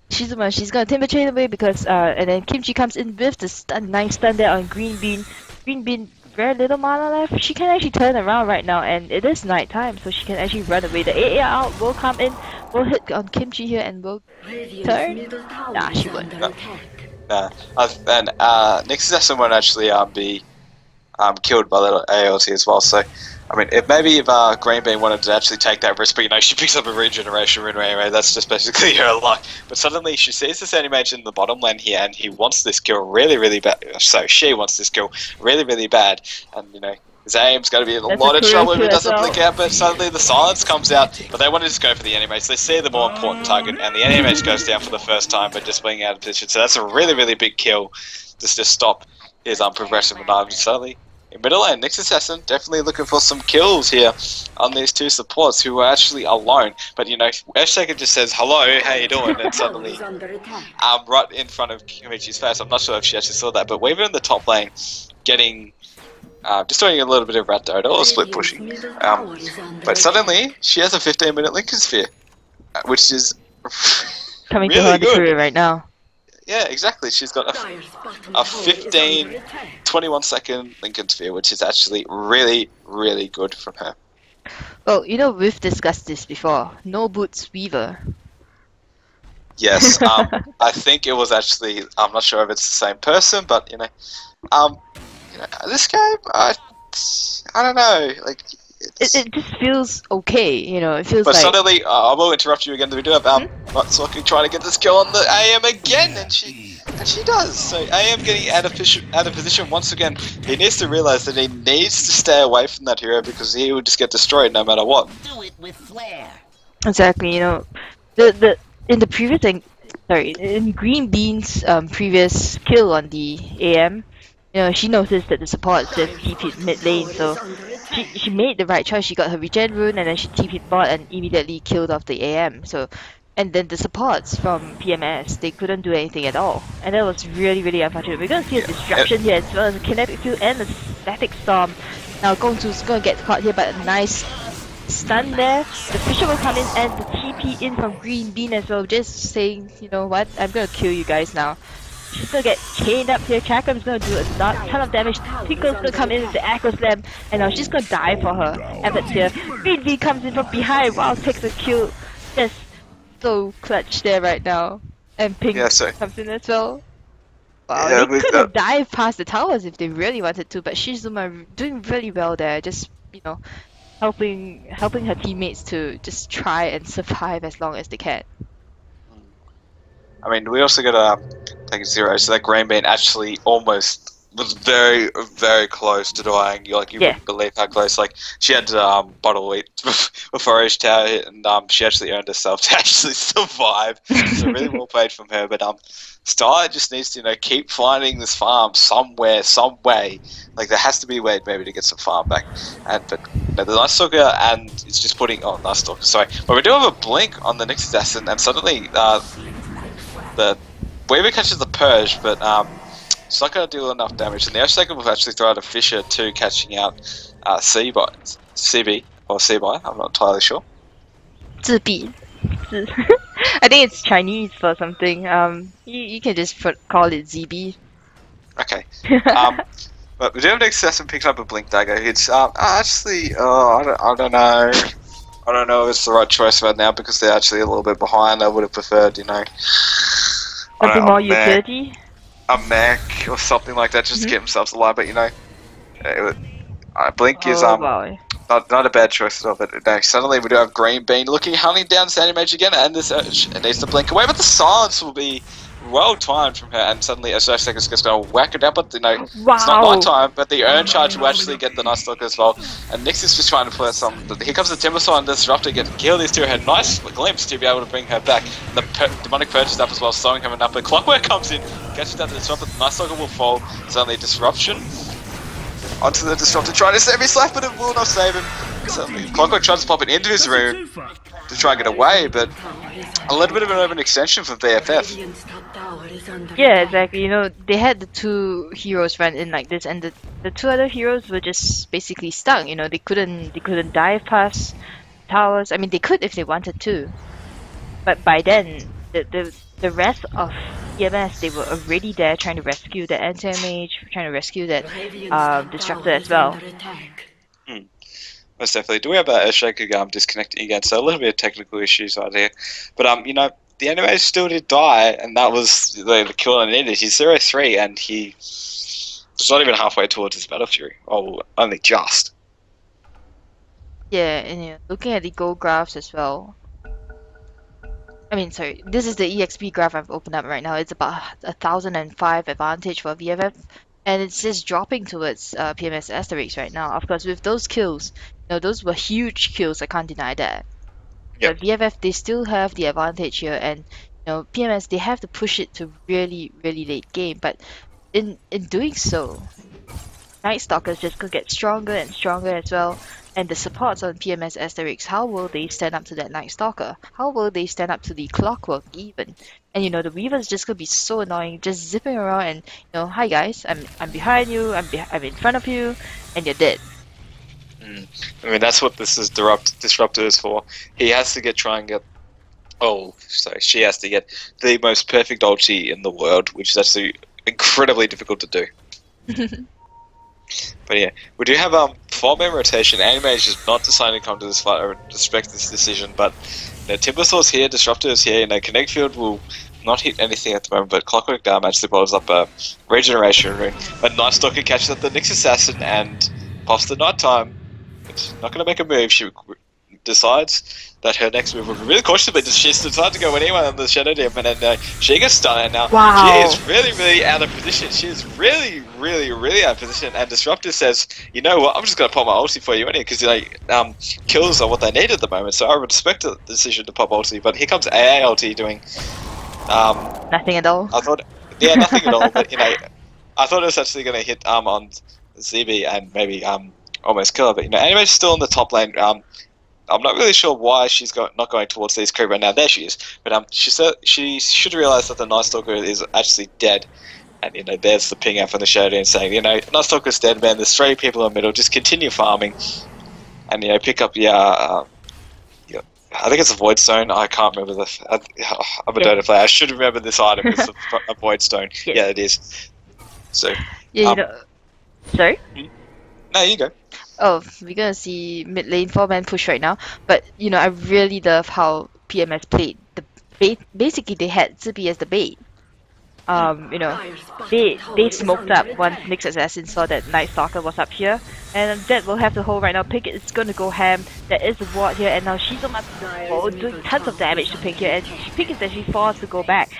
Shizuma, she's gonna timber chain away because and then Kimchi comes in with the nice stun there on Green Bean. Green Bean very little mana left. She can actually turn around right now, and it is night time, so she can actually run away. The AA out will come in, will hit on Kimchi here, and will turn. Nah, she won't. And Nexus Assassin won't actually be killed by the ALT as well. So I mean, if Green Bean wanted to actually take that risk, but you know, she picks up a regeneration rune anyway, that's just basically her luck. But suddenly she sees this enemy mage in the bottom lane here, and he wants this kill really, really bad. So she wants this kill really, really bad. And you know, his aim's going to be in a lot of trouble if he doesn't blink out, but suddenly the silence comes out. But they want to just go for the enemy mage. They see the more important target, and the enemy mage goes down for the first time, but just being out of position. So that's a really, really big kill. Just to stop his progressive and suddenly. In middle lane, Nyx Assassin definitely looking for some kills here on these two supports who are actually alone. But you know, Earthshaker just says, hello, how you doing? And suddenly, right in front of Kimichi's face. I'm not sure if she actually saw that, but Weaver in the top lane getting, just doing a little bit of rat Dota or split pushing. But suddenly, she has a 15-minute Lincoln Sphere, which is coming really to her good. career right now. Yeah, exactly. She's got a 15, 21 second Lincoln Sphere, which is actually really, really good from her. Well, you know, we've discussed this before. No boots Weaver. Yes, I think it was actually, I'm not sure if it's the same person, but you know, this game, I don't know, like, It just feels okay, you know, it feels but like... suddenly, I will interrupt you again. We do have Matsuki trying to get this kill on the AM again, and she does. So AM getting out of position once again. He needs to realize that he needs to stay away from that hero because he will just get destroyed no matter what. Do it with flair. Exactly, you know, in Green Bean's previous kill on the AM, you know, she noticed that the supports just TP'd mid lane, so she made the right choice. She got her regen rune and then she TP'd bot and immediately killed off the AM. So, and then the supports from PMS, they couldn't do anything at all, and that was really, really unfortunate. We're gonna see a disruption here as well as a kinetic field and a static storm. Now Gongzu's gonna get caught here, but a nice stun there. The Fisher will come in and the TP in from Green Bean as well, just saying, you know what, I'm gonna kill you guys now. She's gonna get chained up here. Chakram's gonna do a ton of damage. Tinkle's gonna come in with the Echo Slam, and now she's gonna die for her efforts here. Green Bean comes in from behind, wow, takes a kill. Just so clutch there right now. And Pink comes in as well. Wow, Yeah, they could have dived past the towers if they really wanted to, but Shizuma doing really well there, just, you know, helping her teammates to just try and survive as long as they can. I mean, we also got a take 0, so that Green Bean actually almost was very, very close to dying. You wouldn't believe how close. Like, she had bottle wheat before each tower hit, and she actually earned herself to actually survive. So really well played from her. But Star just needs to, you know, keep finding this farm somewhere, some way. Like, there has to be a way maybe to get some farm back. But you know, the Night Stalker and it's just putting Night Stalker. Sorry, but we do have a blink on the Nyx Assassin, and suddenly the Weaver catches the Purge, but it's not going to do enough damage. And the Earthshaker will actually throw out a Fisher too, catching out CB or CB. I'm not entirely sure. 自闭. I think it's Chinese for something. You can just call it ZB. Okay. But we do have Nyx Assassin picks up a Blink Dagger. It's actually, I don't know. I don't know if it's the right choice right now because they're actually a little bit behind. I would have preferred, you know, something more utility? A mech or something like that just to keep themselves alive. But you know, Blink is not a bad choice at all. But no, suddenly we do have Green Bean hunting down Sandy Mage again, and this it needs to blink away. But the silence will be well timed from her, and suddenly Earthshaker is just going to whack it down. But you know, it's not night time. But the Urn Charge will actually get the Night Stalker as well. And Nyx is just trying to play some. Here comes the Timbersaw and Disruptor get to kill these two. Her nice glimpse to be able to bring her back. And the Demonic Purge is up as well, slowing her up. But Clockwork comes in, catches down the Disruptor. The Night Stalker will fall. Suddenly Disruption onto the Disruptor, trying to save his life, but it will not save him. Suddenly Clockwork tries to pop it into his room to try and get away, but a little bit of an open extension for VFF. Yeah, exactly. You know, they had the two heroes run in like this, and the two other heroes were just basically stuck. You know, they couldn't dive past towers. I mean, they could if they wanted to, but by then the rest of PMS, they were already there trying to rescue the anti-mage, trying to rescue that Disruptor as well. Most definitely. Do we have Earthshaker disconnecting again? So a little bit of technical issues right there. But you know, the anime still did die, and that was the kill on it. He's 0-3, and he was not even halfway towards his Battle Fury. Oh, only just. Yeah, and looking at the gold graphs as well. I mean, sorry, this is the EXP graph I've opened up right now. It's about 1005 advantage for VFF, and it's just dropping towards PMS Asterisk right now. Of course, with those kills, those were huge kills. I can't deny that. Yep. But VFF, they still have the advantage here, and PMS, they have to push it to really, really late game. But in doing so, Night Stalkers just gonna get stronger and stronger as well. And the supports on PMS Asterisk, how will they stand up to that Night Stalker? How will they stand up to the Clockwork even? And the Weaver's just gonna be so annoying, just zipping around and hi guys, I'm behind you, I'm in front of you, and you're dead. I mean, that's what this is Disruptor is for. He has to try and get. Oh, sorry, she has to get the most perfect ulti in the world, which is actually incredibly difficult to do. But yeah, we do have 4-man rotation. Animage is not deciding to come to this fight. I respect this decision, but Timbersaur's here, Disruptor is here. Connect Field will not hit anything at the moment, but Clockwork Dam actually blows up a regeneration rune. But Night Stalker catches up the Nyx Assassin and pops the nighttime. It's not going to make a move. She decides that her next move will be really cautious, but she's decided to go anyway on the Shadow Demon, and she gets stunned. Now Wow. she is really, really out of position. She is really, really, really out of position. And Disruptor says, "You know what? I'm just going to pop my ulti for you anyway, because kills are what they need at the moment. So I respect the decision to pop ulti." But here comes AA ulti doing Nothing at all. I thought, yeah, nothing at all. But I thought it was actually going to hit on ZB and maybe almost kill her. But Animate's still in the top lane. I'm not really sure why she's not going towards these creep right now. There she is. But she should realise that the Night Stalker is actually dead. And there's the ping out from the Shadow and saying, Night Stalker's dead, man. There's 3 people in the middle. Just continue farming, and pick up I think it's a Void Stone. I can't remember I'm a Dota player. I should remember this item. It's a Void Stone. Yeah. Yeah, it is. So Yeah, sorry? no, you go. Oh, we're gonna see mid lane 4-man push right now. But I really love how PMS played the bait. Basically, they had Zippy as the bait. They smoked up once Nyx Assassin saw that Night Stalker was up here, and that will have the hold right now. Pink is gonna go ham. There is a ward here, and now she's doing tons of damage to Pink here, and Pink is actually forced to go back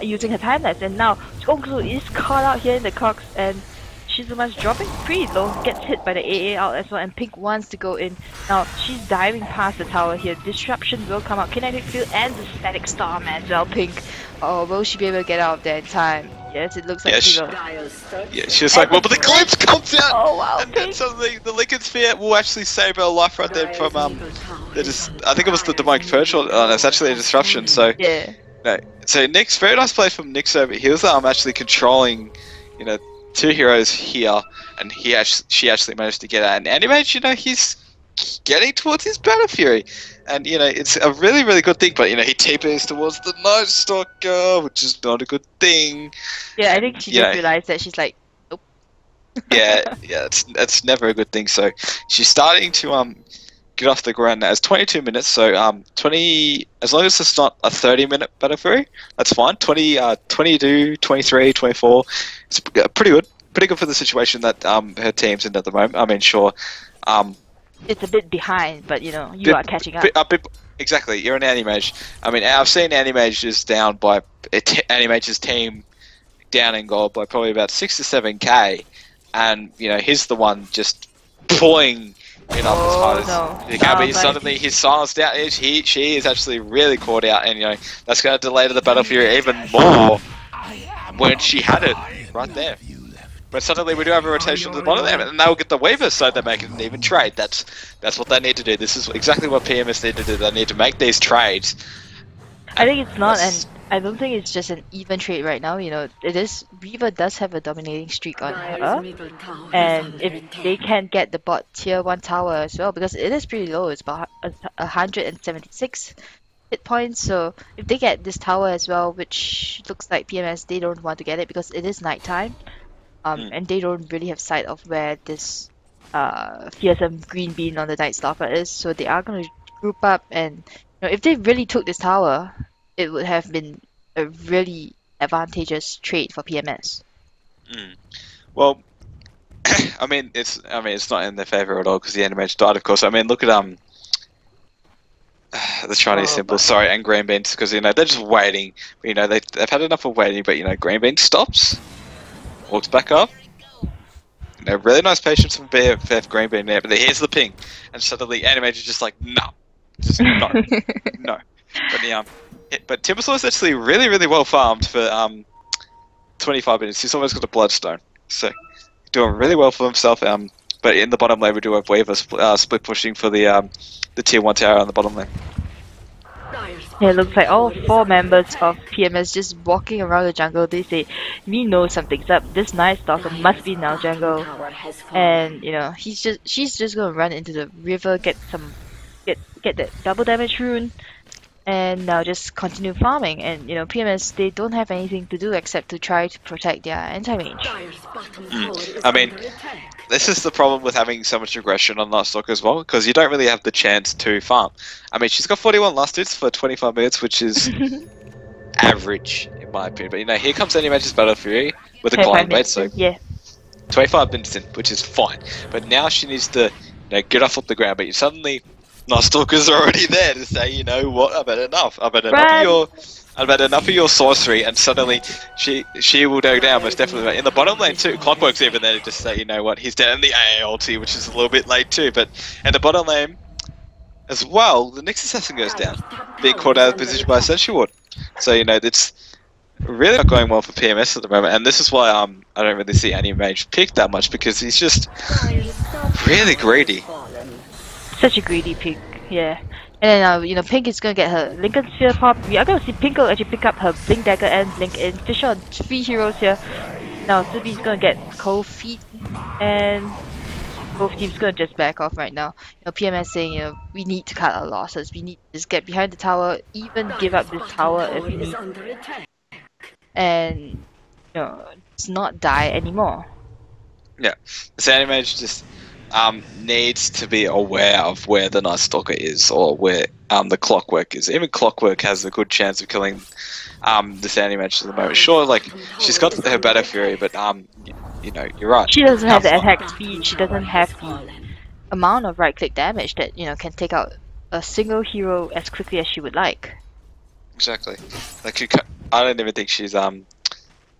using her time lapse. And now Chongsu is caught out here in the cogs, and Shizuma's dropping pretty low, gets hit by the AA out as well, and Pink wants to go in. Now, she's diving past the tower here. Disruption will come out. Kinetic Field and the Static Storm as well, Pink. Oh, will she be able to get out of there in time? Yes, it looks like she will. Yeah, she was like, well, but the glimpse comes out! Oh, wow, And then suddenly the Lincoln Sphere will actually save her life right there from, I think it was the Demonic Purge, or it's actually a disruption, so... Yeah. No. So Nyx, very nice play from Nyx over here. He was actually controlling, 2 heroes here, and she actually managed to get out. And Animage, he's getting towards his Battle Fury, and it's a really, really good thing. But he TPs towards the Night Stalker, which is not a good thing. Yeah, I think she just realized that. She's like, nope. yeah, it's never a good thing. So she's starting to get off the ground now. It's 22 minutes, so 20, as long as it's not a 30-minute Battle Fury, that's fine. 22, 23, 24, it's pretty good for the situation that her team's in at the moment. I mean, sure, it's a bit behind, but you are catching up. Exactly, you're an Animage. I mean, I've seen Animage's down by Animage's team down in gold by probably about 6 to 7k, and he's the one just pulling as hard as he can, but suddenly he's silenced out. She is actually really caught out, and that's going to delay the Battle Fury even more when she had it right there. But suddenly we do have a rotation to the bottom there, and they'll get the Weaver, so they make it an even trade. That's what they need to do. This is exactly what PMS need to do. They need to make these trades. I think it's not, And I don't think it's just an even trade right now. It is. Weaver does have a dominating streak on her, and if they can get the bot tier 1 tower as well, because it is pretty low. It's about 176 hit points. So if they get this tower as well, which looks like PMS, they don't want to get it because it is nighttime. And they don't really have sight of where this fearsome green bean on the Night Stalker is, so they are going to group up, and if they really took this tower, it would have been a really advantageous trade for PMS. Well, I mean, it's not in their favor at all because the animation died, of course. I mean, look at the Chinese symbols, sorry, and green beans, because they're just waiting. You know, they've had enough of waiting, but green bean stops, walks back up. Really nice patience from VFF green bean there, but here's the ping, and suddenly animator's just like no, just no, no. But Timbersaw is actually really, really well farmed for 25 minutes. He's almost got a bloodstone, so doing really well for himself. But in the bottom lane we do have Weaver split pushing for the tier 1 tower on the bottom lane. Yeah, it looks like all 4 members of PMS just walking around the jungle. They say, we know something's up. This Night Stalker must be in our jungle. And, she's just gonna run into the river, get that double damage rune, and now just continue farming. And, PMS, they don't have anything to do except to try to protect their anti-mage. I mean, this is the problem with having so much aggression on Night Stalker as well, because you don't really have the chance to farm. I mean, she's got 41 last hits for 25 minutes, which is average, in my opinion. But, here comes Animage's Battle Fury with a Glide Blade, so yeah. 25 minutes in, which is fine. But now she needs to get off the ground, but suddenly Night Stalker's already there to say, you know what, I've had enough. I've had enough of your sorcery, and suddenly she will go down most definitely. In the bottom lane too, Clockwork's even there to just say, you know what, he's down in the AA ulti, which is a little bit late too. But in the bottom lane as well, the Nyx Assassin goes down, being caught out of position by a Sentry Ward. So it's really not going well for PMS at the moment, and this is why I don't really see any mage pick that much, because he's just really greedy. Such a greedy pick, yeah. And then Pink is gonna get her Lincoln Sphere pop. We are gonna see Pinkle actually pick up her Blink Dagger and Blink in. Fisher on 3 heroes here. Now Subi's gonna get Cold Feet, and both teams gonna just back off right now. PMS saying, we need to cut our losses. We need to just get behind the tower, even give up this tower if we need, and just not die anymore. Yeah, this Animage just needs to be aware of where the Night Stalker is, or where the Clockwork is. Even Clockwork has a good chance of killing this Animage at the moment. Sure, she's got her Battle Fury, but you're right. She doesn't have the attack speed. She doesn't have the amount of right-click damage that can take out a single hero as quickly as she would like. Exactly. I don't even think she's able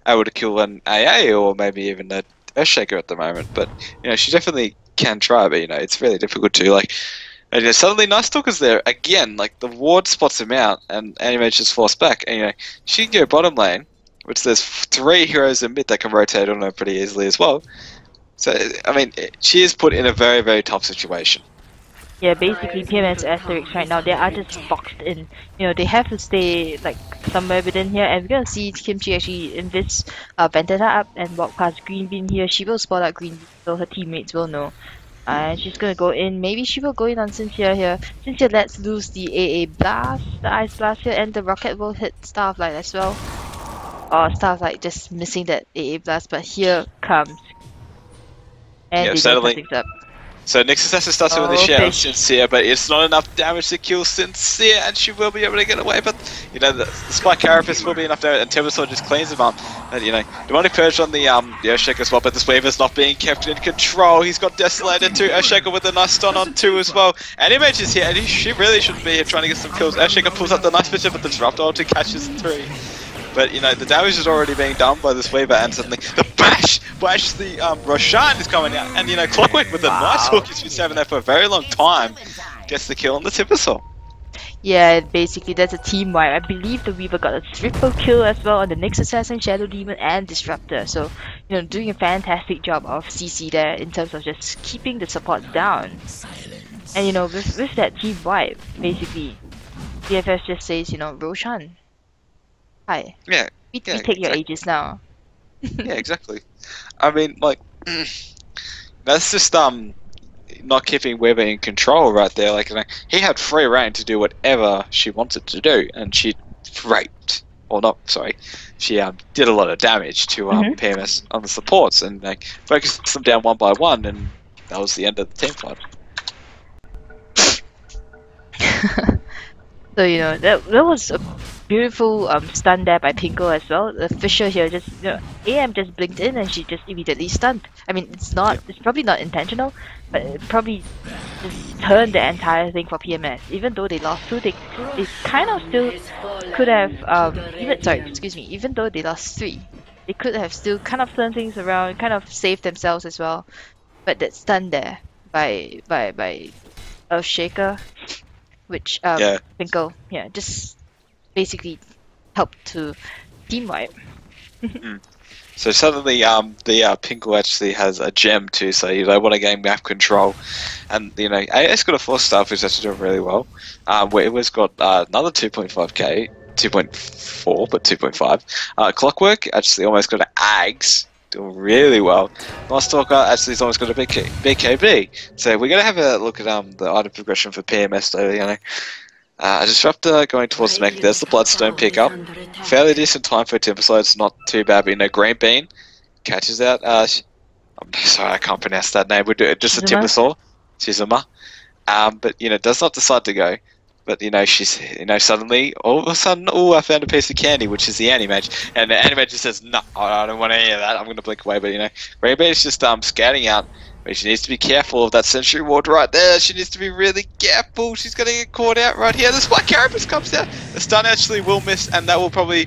to kill an AA or maybe even a Earthshaker at the moment. But she definitely can try, but it's really difficult to suddenly Night Stalker's there again. The ward spots him out, and Animage just forced back. And she can go bottom lane, which there's 3 heroes in mid that can rotate on her pretty easily as well. So I mean, she is put in a very, very tough situation. Yeah, basically PMS Asterisk right now, they are just boxed in. They have to stay somewhere within here, and we're gonna see Kimchi actually invis Vendetta up and walk past Green Bean here. She will spot out Green Bean, so her teammates will know. And she's gonna go in. Maybe she will go in on Cynthia here. Cynthia lets loose the AA Blast, the Ice Blast here, and the rocket will hit Starlight as well. Or Starlight just missing that AA Blast, but here comes. And suddenly. So Nyx Assassin starts to initiate on Sincere, but it's not enough damage to kill Sincere, and she will be able to get away. But the Spike Carapace will be enough damage, and Timbersaw just cleans him up. And Demonic Purge on the Earthshaker as well, but this Weaver's not being kept in control. He's got Desolated too. Earthshaker with a nice stun on 2 as well. And Image is here, and she really shouldn't be here trying to get some kills. Earthshaker pulls up the nice picture, but the Disrupt ulti catches 3. But the damage is already being done by this Weaver, and suddenly the bash, the Roshan is coming out, and Clockwork with a nice hook. He's been saving that for a very long time. Gets the kill on the Timbersaw. Yeah, basically that's a team wipe. I believe the Weaver got a triple kill as well on the Nyx Assassin, Shadow Demon, and Disruptor. So doing a fantastic job of CC there in terms of just keeping the support down. And with that team wipe, basically DFS just says Roshan. Hi. Yeah. We take your ages now. Yeah, exactly. I mean, that's just not keeping Weaver in control right there. He had free reign to do whatever she wanted to do, and she raped, or not, sorry, she did a lot of damage to PMS on the supports, and focused them down one by one, and that was the end of the team fight. So that was a beautiful stun there by Pinko as well. The Fisher here just AM just blinked in and she just immediately stunned. I mean, it's probably not intentional, but it probably just turned the entire thing for PMS. Even though they lost 2, they kind of still could have, even though they lost 3, they could have still kind of turned things around, kind of saved themselves as well. But that stun there by Earthshaker, which Pinkle, just basically helped to team wipe. So suddenly, the Pinkle actually has a gem too, so you don't want to gain map control, and AA's got a 4-star which is actually doing really well. Where it was got another 2.5k, 2.4 but 2.5. Clockwork actually almost got an Ags, doing really well. Lost Stalker actually has almost got a big KB. So we're gonna have a look at the item progression for PMS though. A Disruptor going towards the mech. There's the Bloodstone pickup. Fairly decent time for a Timber Saw. It's not too bad, but Green Bean catches out. I'm sorry, I can't pronounce that name. We'll do it. Just a Timber Saw. Shizuma. But does not decide to go. But she's suddenly all of a sudden, I found a piece of candy, which is the Anti-Mage, and the Anti-Mage just says, no, I don't want any of that. I'm gonna blink away. But Green Bean is just scouting out. But she needs to be careful of that Sentry Ward right there. She needs to be really careful. She's going to get caught out right here. The Spike Carapace comes out. The stun actually will miss, and that will probably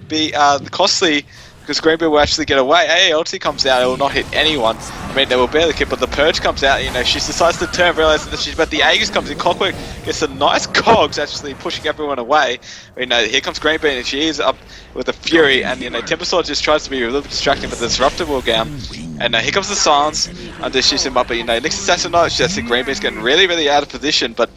be costly because Green Bean will actually get away. AA ulti comes out. It will not hit anyone. I mean, they will barely hit, but the Purge comes out. She decides to turn, realizes that but the Aegis comes in. Clockwork gets a nice cogs, actually pushing everyone away. Here comes Green Bean, and she is up with a Fury, and Temper Sword just tries to be a little bit distracting, but the Disruptor will go down. And here comes the Silence, and this shoots him up, but Nyx Assassin knows that Green Bean's getting really out of position, but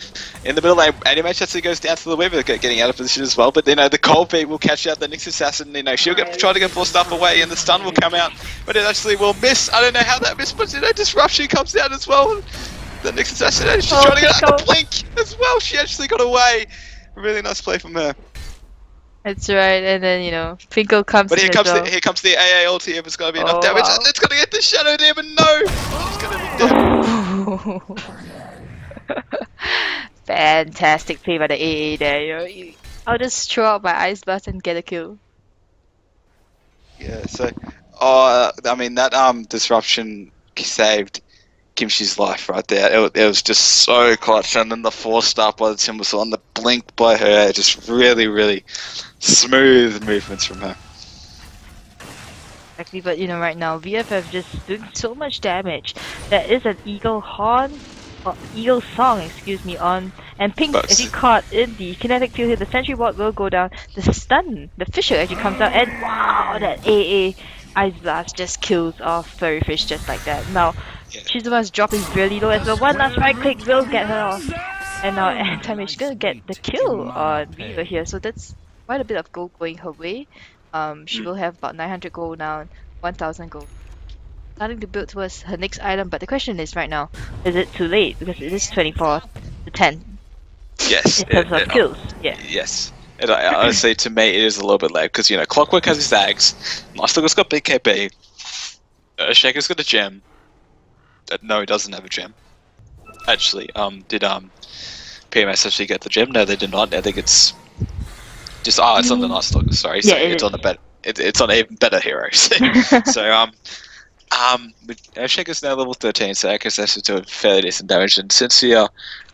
in the middle lane, Anti-Mage actually goes down to the Weaver, getting out of position as well, but the Cold Beat will catch out the Nyx Assassin, she'll try to get 4 stuff away, and the stun will come out, but it actually will miss. I don't know how that missed, but Disruption comes out as well. The Nyx Assassin, she's trying to get out the blink as well, she actually got away. Really nice play from her. That's right, and then Pinkle comes. But here in comes as well. here comes the AA ulti. If it's gonna be enough damage, and it's gonna get the Shadow there, but no, she's gonna be dead. Fantastic play by the AA there. I'll just throw out my Ice Blast and get a kill. Yeah. So, I mean that disruption saved Kimchi's life right there. It was just so clutch, and then the 4-star by the Timbersaw and the blink by her, just really smooth movements from her. Exactly, but right now VFF just doing so much damage. There is an Eagle Horn, or Eagle Song, excuse me, on, and Pink actually caught in the kinetic field here. The Sentry Ward will go down. The stun, the Fisher actually comes out, and wow, that AA Ice Blast just kills off Furry Fish just like that. Now, Shizuma's dropping really low as well. One last right click will get her off. And now Anti-Mage is gonna get the kill on Weaver here, so that's quite a bit of gold going her way. She will have about 900 gold now, 1000 gold. Starting to build towards her next item, but the question is right now, is it too late? Because it is 24 to 10. Yes. In terms of kills, yeah. Yes. Honestly, to me, it is a little bit late because Clockwork has his Ags, Master's got big KB, Shaker's got a gem. No, he doesn't have a gem. Actually, did PMS actually get the gem? No, they did not. I think it's just it's on the Nice Dog. Sorry, so it's on the it's on even better heroes. So Shaker's now level 13, so Akis actually doing fairly decent damage, and since we are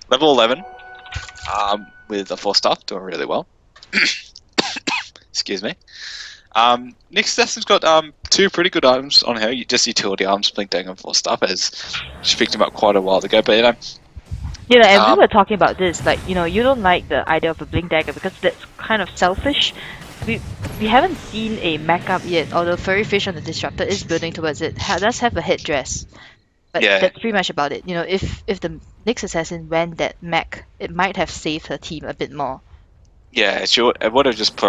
level 11, with a 4-star, doing really well. Excuse me. Nyx Assassin's got 2 pretty good items on her, just utility items, Blink Dagger and 4-star, as she picked him up quite a while ago, but and we were talking about this, like, you don't like the idea of a Blink Dagger because that's kind of selfish. We haven't seen a mech up yet, although Furry Fish on the Disruptor is building towards it. Does have a headdress. But that's pretty much about it. If the Nyx Assassin ran that mech, it might have saved her team a bit more. Yeah, it would have just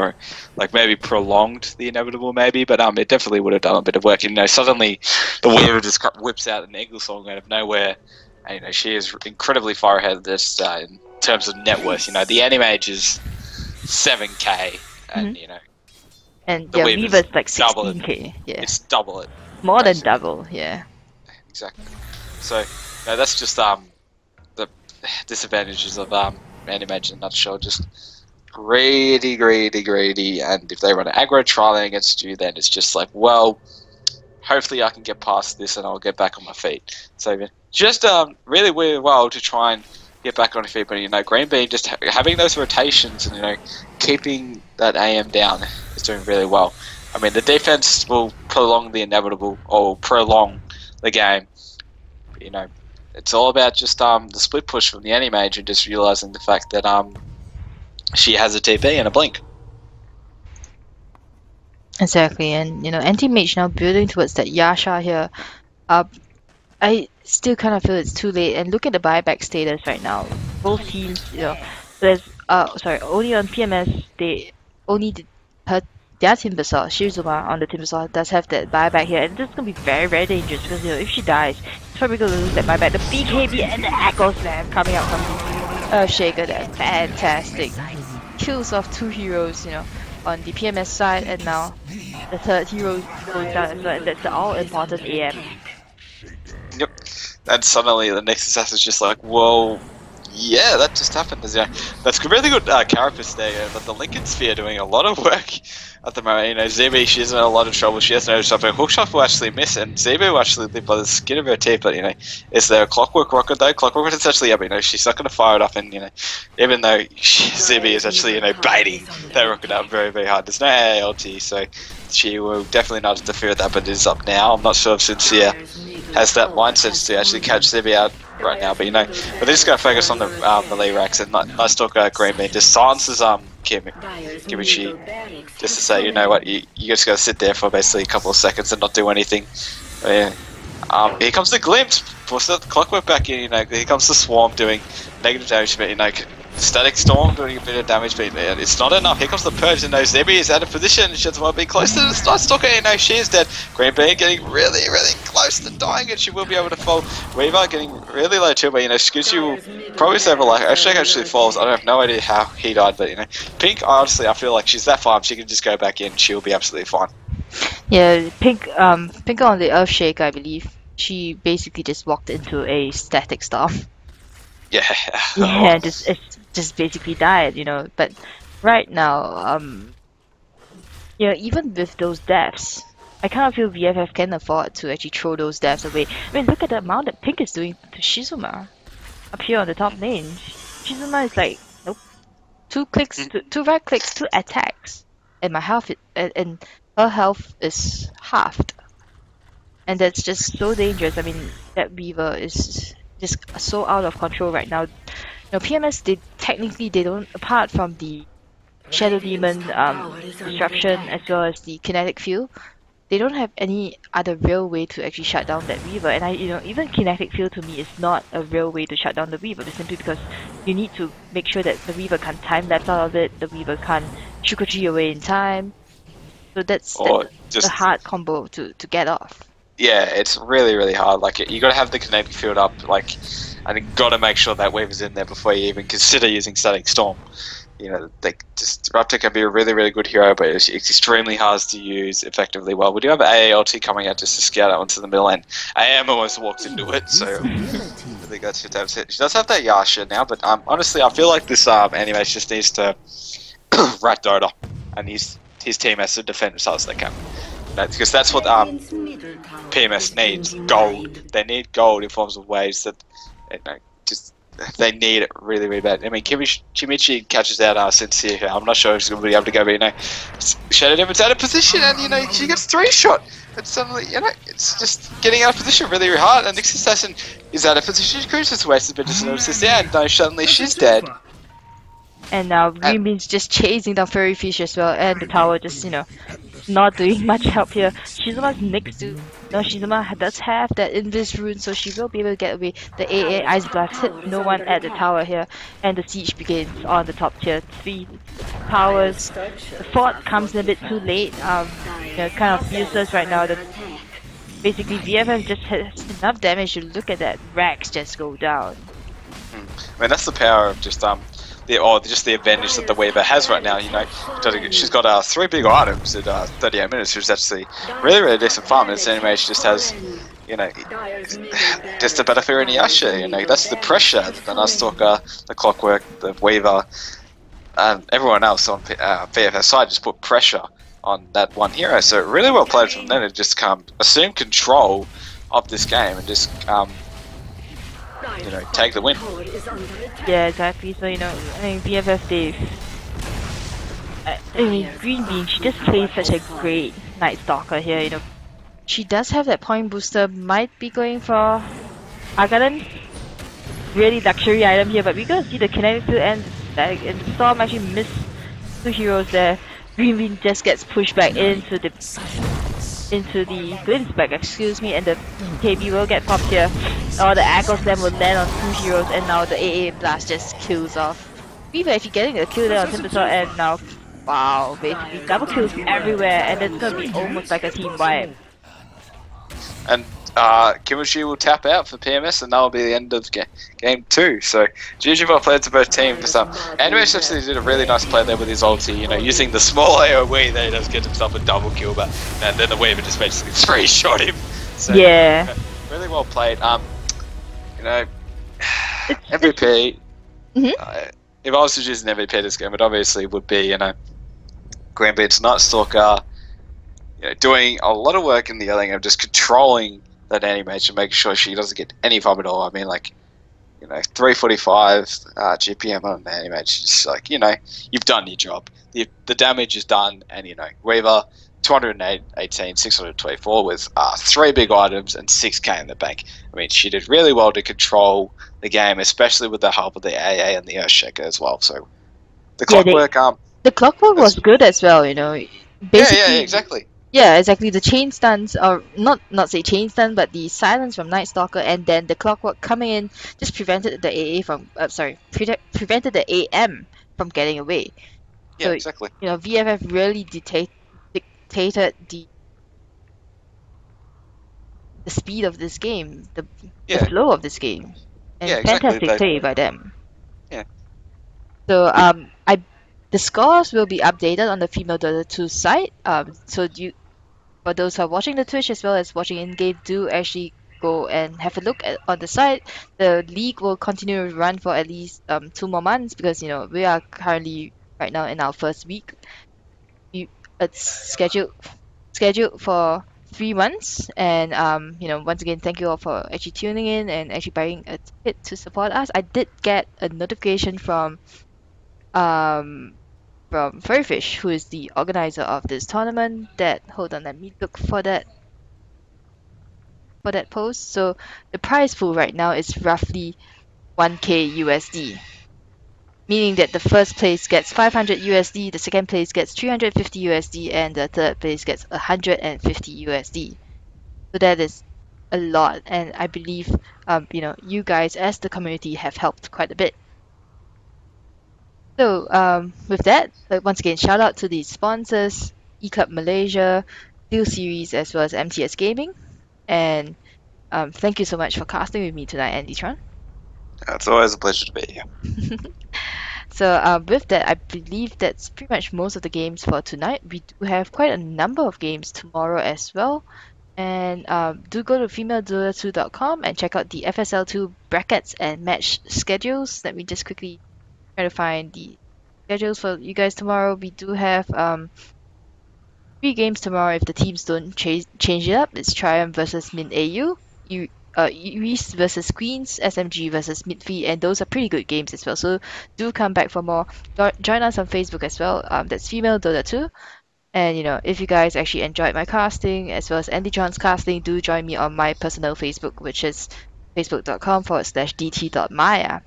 maybe prolonged the inevitable, maybe, but it definitely would have done a bit of work. Suddenly the Weaver just whips out an Eagle Song out of nowhere, and she is incredibly far ahead of this in terms of net worth. The Anti-Mage is 7k, and and the Weaver's like 16k. Yeah, it's double it. More than double, yeah. Exactly. So that's just the disadvantages of Anti-Mage in a nutshell. Just greedy, and if they run an aggro trialing against you, then it's just like, well, hopefully I can get past this and I'll get back on my feet. So just really well to try and get back on your feet, but Green Bean just having those rotations and keeping that AM down is doing really well. I mean, the defense will prolong the inevitable, or prolong the game. But, it's all about just the split push from the Anti-Mage and just realizing the fact that she has a TP and a blink. Exactly, and Anti-Mage now building towards that Yasha here. I still kind of feel it's too late, and look at the buyback status right now. Both teams, there's only on PMS their Timbersaw, Shizuma on the Timbersaw does have that buyback here, and this is gonna be very, very dangerous because if she dies, she's probably gonna lose that buyback. The BKB and the Echo Slam coming out from Earthshaker there, fantastic. Kills off 2 heroes, on the PMS side, and now the third hero goes down as well, and that's the all-important AM. Yep. And suddenly the next assassin's just like, whoa, yeah, that just happened. That's really good carapace there, but the Lincoln Sphere doing a lot of work at the moment. Zebu, she's in a lot of trouble. She has no something. Hookshot will actually miss, and Zebu will actually live by the skin of her teeth. But is there a Clockwork Rocket though? Clockwork Rocket is actually up. She's not going to fire it up, and even though Zebu is actually baiting that rocket up very, very hard. There's no AALT, so she will definitely not interfere with that. But it is up now. I'm not sure if Sincere has that mindset to actually catch Zebu out right now, but but they're just going to focus on the melee racks, and nice talk Green Bean just silences Kimichi just to say, what, you just got to sit there for basically a couple of seconds and not do anything. Here comes the Glimpse, puts the Clockwork back in, here comes the Swarm doing negative damage, but Static Storm doing a bit of damage, but it's not enough. Here comes the Purge, and Zebi is out of position. She doesn't want to be close to the Night Stalker, she is dead. Green Bean getting really, really close to dying, and she will be able to fall. Weaver getting really low too, but Skitchy will probably save her life. Actually falls. I have no idea how he died, but Pink, honestly, I feel like she's that farm. She can just go back in. She'll be absolutely fine. Yeah, Pink on the Earthshake, I believe. She basically just walked into a static storm. Yeah. Yeah, just basically died, But right now, even with those deaths, I kind of feel VFF can afford to actually throw those deaths away. I mean, look at the amount that Pink is doing to Shizuma up here on the top lane. Shizuma is like, nope, 2 clicks, 2 right clicks, 2 attacks, and my health and her health is halved, and that's just so dangerous. I mean, that Weaver is just so out of control right now. PMS, they don't, apart from the Shadow Demon disruption as well as the kinetic field, they don't have any other real way to actually shut down that Weaver. And even kinetic field to me is not a real way to shut down the Weaver, simply because you need to make sure that the Weaver can't time lapse out of it, the Weaver can't Shukochi away in time. So that's a hard combo to get off. Yeah, it's really, really hard. You got to have the kinetic field up, and you got to make sure that Weaver's in there before you even consider using Static Storm. Raptor can be a really, really good hero, but it's extremely hard to use effectively well. We do have AALT coming out just to scout out onto the middle end. AM almost walked into it, so I think that's just it. She does have that Yasha now, but honestly, I feel like this animation just needs to rat Dota, and his team has to defend as hard as they can. Because that's what PMS needs, gold. They need gold in forms of waves that they need it really, really bad. I mean, Kimichi catches out Sincere here. I'm not sure if she's going to be able to go, but Shadow Demon's out of position, and she gets 3-shot. And suddenly, it's just getting out of position really, really hard. And Nix Assassin is out of position. Cruises wasted, but just notices and suddenly she's dead. And now Green Bean's just chasing down Fairy Fish as well, and the tower just, not doing much help here. Shizuma's next to... No, Shizuma does have that Invis rune, so she will be able to get away. The AA Ice Blast hit no one at the tower here, and the siege begins on the top tier. 3 towers. The fort comes in a bit too late. Kind of useless right now. Basically, VFF just has enough damage to look at that. Racks just go down. I mean, that's the power of just the advantage that the Weaver has right now. She's got 3 big items at 38 minutes, which is actually really, really decent farm. And this animation just has, just a better fear in Yasha. That's the pressure that the Night Stalker, the Clockwork, the Weaver everyone else on VFF side just put pressure on that one hero. So really well played from them to just assume control of this game and just take the win. Yeah, exactly. So, you know, I mean, VFF Dave. I mean, Green Bean, she just plays such a great Night Stalker here, you know. She does have that point booster, might be going for Arcana, really luxury item here, but we're gonna see the kinetic field and Storm actually missed 2 heroes there. Green Bean just gets pushed back into the glimpse back, excuse me, and the KB will get popped here. Or the Echo Slam will land on 2 heroes, and now the AA Blast just kills off. Weaver actually getting a kill there on Timbersaw, and now, wow, basically double kills everywhere, and it's gonna be almost like a team wipe. And Kimushi will tap out for PMS, and that will be the end of game 2. So, GG well played to both teams. Animation actually did a really nice play there with his ulti, using the small AoE that he does get himself a double kill, and then the Weaver just basically 3-shot him. So, yeah. Really well played. MVP. If I was to choose an MVP this game, it obviously would be, Green Bean's Night Stalker, doing a lot of work in the early game, just controlling that animation, making sure she doesn't get any vomit at all. I mean, 345 GPM on the animation. It's like, you've done your job. The damage is done, and, Weaver, 218, 624 with 3 big items and 6k in the bank. I mean, she did really well to control the game, especially with the help of the AA and the Earthshaker as well. So, the clockwork... the clockwork was good as well, Basically, yeah, exactly. Yeah, exactly. The chain stuns, or not say chain stun, but the silence from Night Stalker, and then the clockwork coming in just prevented the AA from, prevented the AM from getting away. Yeah, so, exactly. VFF really dictated the speed of this game, the flow of this game, and fantastic play by them. Yeah. So the scores will be updated on the female Dota 2 site. So for those who are watching the Twitch as well as watching in game, do actually go and have a look on the site. The league will continue to run for at least 2 more months, because we are currently right now in our first week. It's scheduled for 3 months, and once again, thank you all for actually tuning in and actually buying a ticket to support us. I did get a notification from Furryfish, who is the organizer of this tournament, hold on, let me look for that post. So the prize pool right now is roughly 1k USD, meaning that the first place gets 500 USD, the second place gets 350 USD, and the third place gets 150 USD. So that is a lot, and I believe you guys as the community have helped quite a bit. So with that, once again, shout out to the sponsors, eClub Malaysia, Steel Series, as well as MTS Gaming. And thank you so much for casting with me tonight, Andytron. It's always a pleasure to be here. So with that, I believe that's pretty much most of the games for tonight. We do have quite a number of games tomorrow as well. And do go to femaledota2.com and check out the FSL2 brackets and match schedules. Let me just quickly try to find the schedules for you guys tomorrow. We do have 3 games tomorrow if the teams don't change it up. It's Triumph versus Min AU, East versus Queens, SMG versus Midfee, and those are pretty good games as well. So do come back for more. Join us on Facebook as well. That's Female Dota 2. And if you guys actually enjoyed my casting as well as Andytron's casting, do join me on my personal Facebook, which is facebook.com/dt.maya.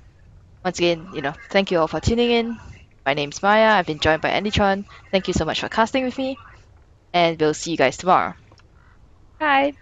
Once again, thank you all for tuning in. My name's Maya. I've been joined by Andytron. Thank you so much for casting with me, and we'll see you guys tomorrow. Bye.